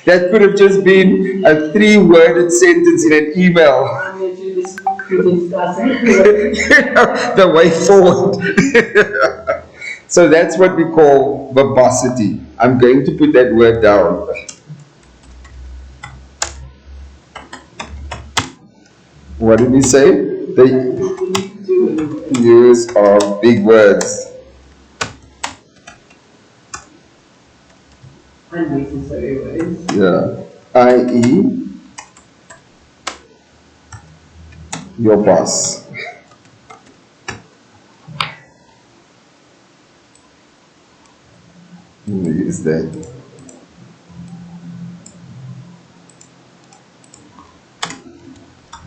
That could have just been a 3-worded sentence in an email. The way forward. So that's what we call verbosity. I'm going to put that word down. What did we say? Use of big words. Unnecessary words. Yeah. I.e. your boss. Use that.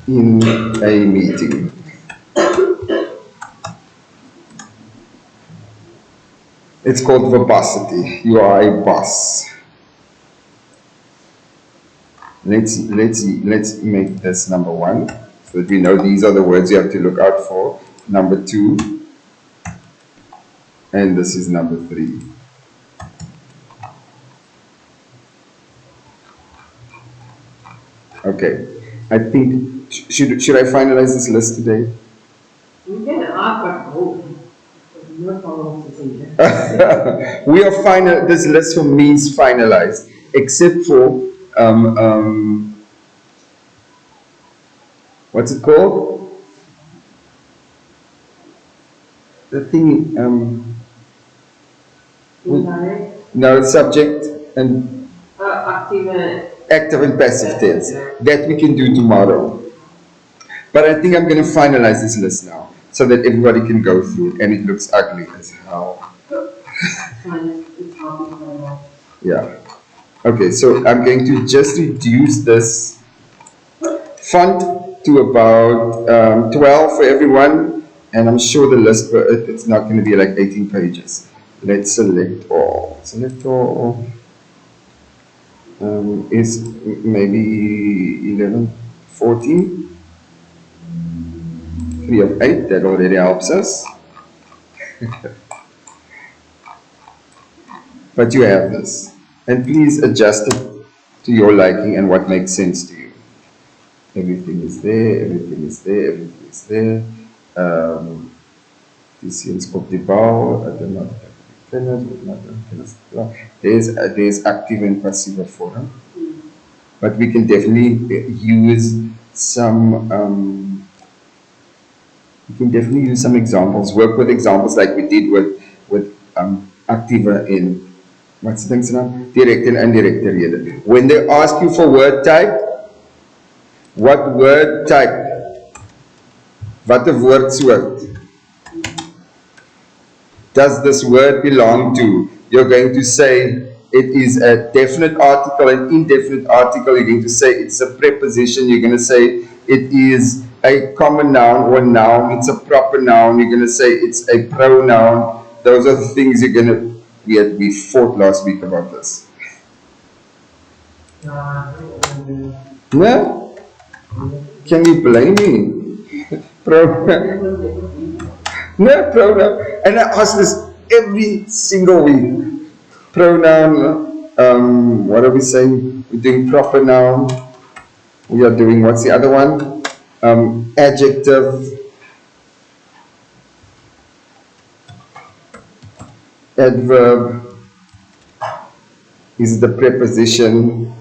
In a meeting. It's called verbosity. You are a boss. Let's make this number one, so that we know these are the words you have to look out for. Number two, and this is number three. Okay, I think should I finalize this list today? You can ask, but no problem sitting there. We are final. This list for me is finalized, except for what's it called? The thing Indirect, no subject and active, active and passive tense. That we can do tomorrow. But I think I'm going to finalize this list now, so that everybody can go through it, and it looks ugly as hell. it's hard to find out. Yeah. Okay, so I'm going to just reduce this font to about 12 for everyone, and I'm sure the list, it's not going to be like 18 pages. Let's select all. Select all is maybe 11, 14, 3 of 8, that already helps us. But you have this, and please adjust it to your liking and what makes sense to you. Everything is there, everything is there, everything is there. This is op die bouw, there's active and passive form, but we can definitely use some examples. Work with examples like we did with active in what's the thing's name? Direct and indirect rede. When they ask you for word type, what word type? Wat 'n woordsoort does this word belong to? You're going to say it is a definite article, an indefinite article. You're going to say it's a preposition. You're going to say it is a common noun or noun. It's a proper noun. You're going to say it's a pronoun. Those are the things you're going to. We fought last week about this. No? Can you blame me? No pronoun. And I ask this every single week. Pronoun, what are we saying? We're doing proper noun. We are doing, what's the other one? Adjective, adverb, is the preposition,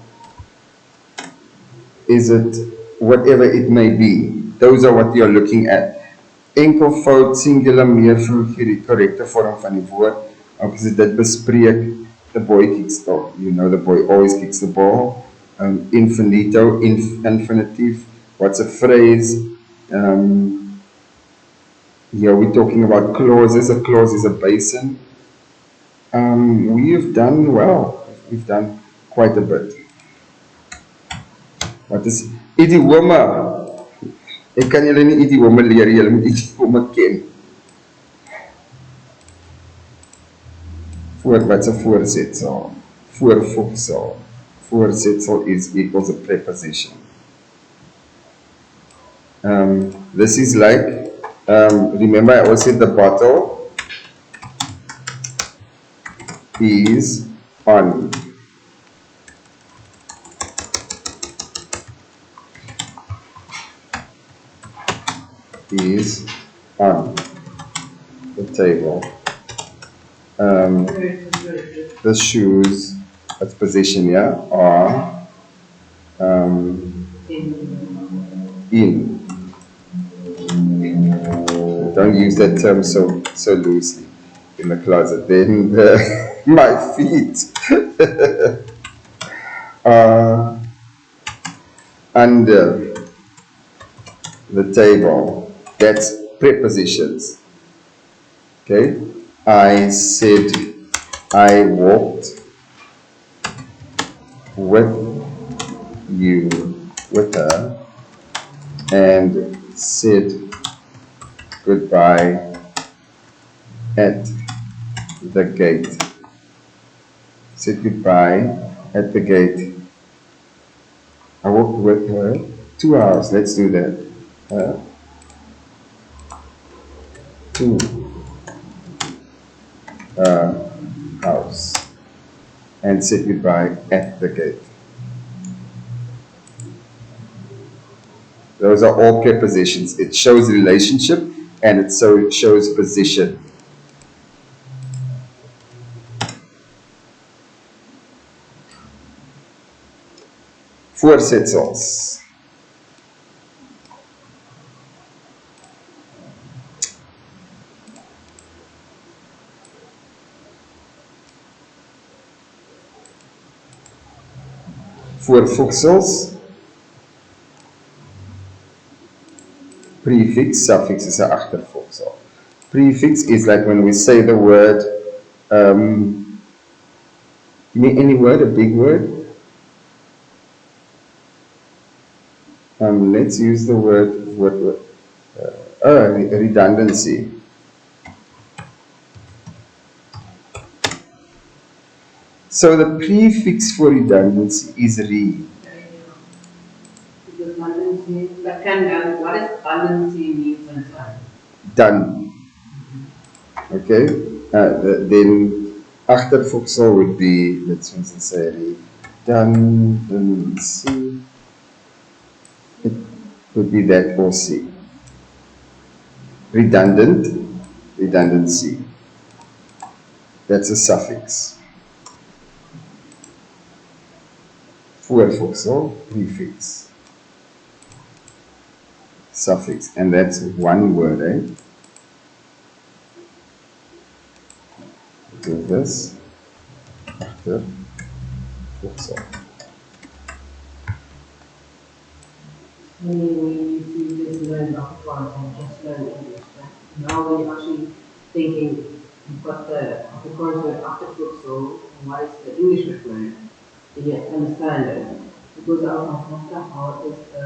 is it whatever it may be. Those are what you're looking at. Enkelvoud, singular, meervoud, die correcte vorm van die woord. As jy dit bespreek, the boy kicks the ball. You know the boy always kicks the ball. Infinito, infinitive. What's a phrase? Here we're talking about clauses. A clause is a basin. We have done well. We've done quite a bit. Wat is idiome? Ek kan julle nie idiome leer, julle moet idiome ken. Wat's 'n voorsetsel? Voorvoegsel. Voorsetsel is equals a preposition. This is like, remember I always said the bottle is on. Is on the table. The shoes, that's position, yeah, are in Don't use that term so loosely. In the closet. Then my feet are under the table. That's prepositions. Okay. I said I walked with you, with her, and said goodbye at the gate. Said goodbye at the gate. I walked with her 2 hours. Let's do that. To house and said goodbye at the gate. Those are all prepositions. It shows relationship and it so shows position. Voorzetsels. Voorvoegsels. Prefix, suffix is 'n agtervoegsel. Prefix is like when we say the word, you mean any word, a big word? Let's use the word redundancy. So the prefix for redundancy is re. Because redundancy, that can done, what is redundancy means in time? Done. Okay? Then achtervoegsel would be, let's say, redundancy. It would be that or C. Redundant, redundancy. That's a suffix. Voorvoegsel, prefix. Suffix. And that's one word, eh? Do this. Achtervoegsel. We just learn upfront and just learn English. But now when you're actually thinking, you've got the course word after book, so what is the English word? Then you understand it. It goes out of how is the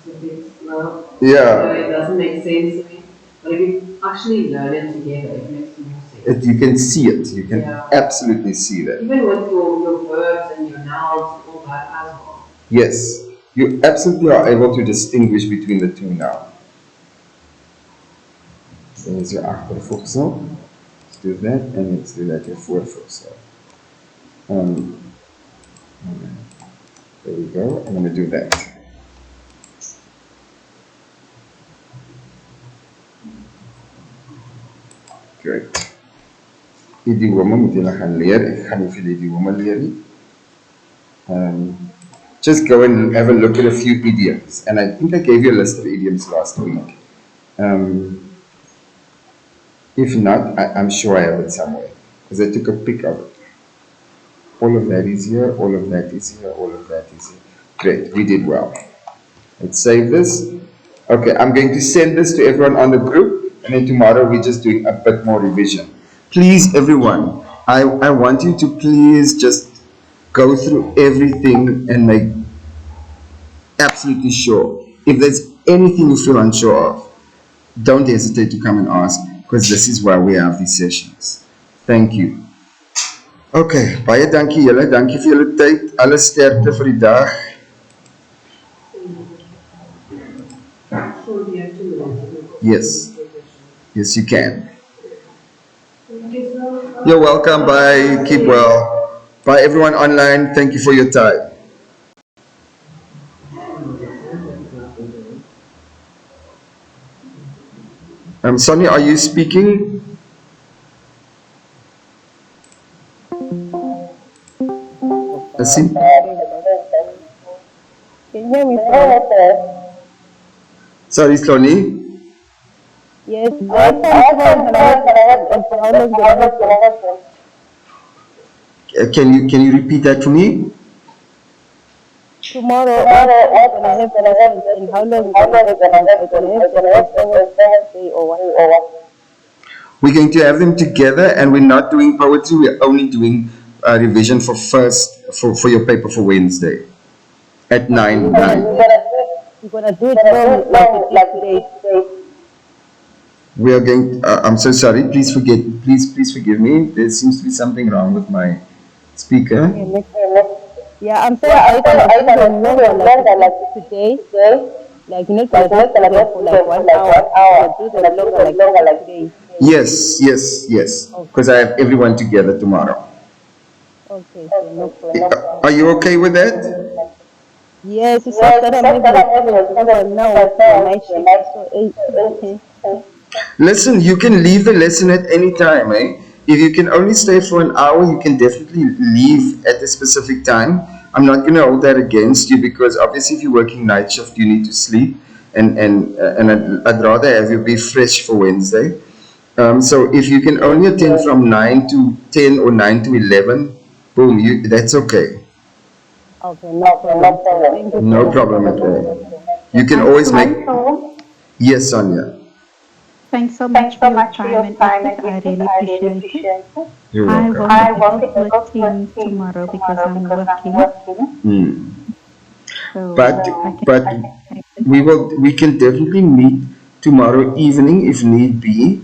specifics now. So Yeah. it doesn't make sense to me. But if you actually learn it together, it makes more sense. You can see it. You can absolutely see that. Even with your verbs and your nouns and all that as well. Yes. You absolutely are able to distinguish between the two now. There's your achtervoegsel. Let's do that, and let's do that your voorvoegsel. There we go. I'm going to do that. Great. Idiome moet julle gaan leer. Ek gaan nie veel idiome leer nie. Just go and have a look at a few idioms. And I think I gave you a list of idioms last week. If not, I'm sure I have it somewhere. Because I took a pic of it. All of that is here, all of that is here, all of that is here. Great, we did well. Let's save this. Okay, I'm going to send this to everyone on the group, and then tomorrow we're just doing a bit more revision. Please, everyone, I want you to please just go through everything and make absolutely sure. If there's anything you feel unsure of, don't hesitate to come and ask, because this is why we have these sessions. Thank you. Okay, baie dankie julle. Dankie vir julle tyd. Alle sterkte vir die dag. Yes. Yes, you can. You're welcome. Bye. Keep well. Bye, everyone online. Thank you for your time. Sonia, are you speaking? Assim? Can you hear me, sir? Sorry, Sloni. Yes, what time tomorrow is another question, and for how long is another question? Can you repeat that for me? Tomorrow, what time is gonna have lessons, and how long is gonna have them? Are you gonna have them as well as today, or what? We're going to have them together, and we're not doing poetry. We're only doing revision for for your paper for Wednesday at Okay, nine nine. you're gonna do it long like you did today. We are going. I'm so sorry. Please forgive me. There seems to be something wrong with my speaker. Okay, next. Yeah, I'm saying, are you gonna do them longer like you did today? Like you're not gonna just do them for like 1 hour. You're gonna do them longer like you did today. Yes, yes, yes. Okay, Because I have everyone together tomorrow. okay, okay, no problem. Are you okay with that? Yes, it's just that I'm having a challenge because I'm now working a night shift. So, Listen, you can leave the lesson at any time, eh? If you can only stay for an hour, you can definitely leave at a specific time. I'm not going to hold that against you because obviously, if you're working night shift, you need to sleep, and I'd rather have you be fresh for Wednesday. So if you can only attend from 9 to 10 or 9 to 11, boom, that's okay. okay, no problem. So, thank you so No much. problem at all. You can Hi, always make. Sean. Yes, Sonia. Thanks so much for your time and effort. I really appreciate it. You're I welcome. won't be able to attend tomorrow because I'm working. Hmm. So But I can but make this. we can definitely meet tomorrow evening if need be.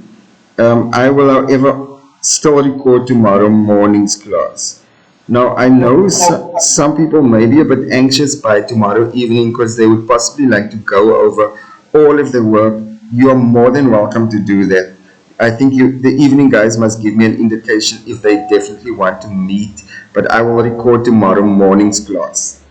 I will, however, still record tomorrow morning's class. Now, I know some people may be a bit anxious by tomorrow evening because they would possibly like to go over all of the work. You are more than welcome to do that. I think the evening guys must give me an indication if they definitely want to meet, but I will record tomorrow morning's class.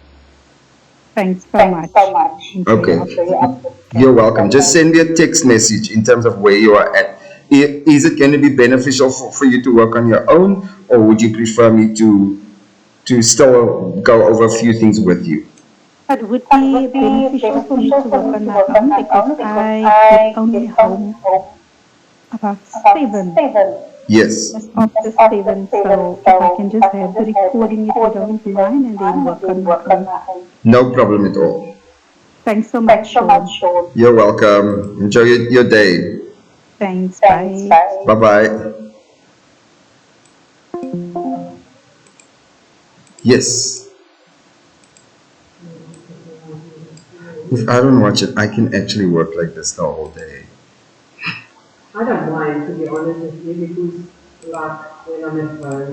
Thanks so much. I'm very Okay. appreciative. You're welcome. Just send me a text message in terms of where you are at. Is it going to be beneficial for you to work on your own, or would you prefer me to still go over a few things with you? It would be beneficial for me to work on my own because I get only home about 7, Yes. just after 7. So if I can just have the recording, if you don't mind, and then work on my own. No problem at all. Thanks so much, Sean. You're welcome. Enjoy your day. Thanks. Bye. Bye bye. Yes. If I don't watch it, I can actually work like this the whole day. I don't mind, to be honest with you, because like when I'm at home,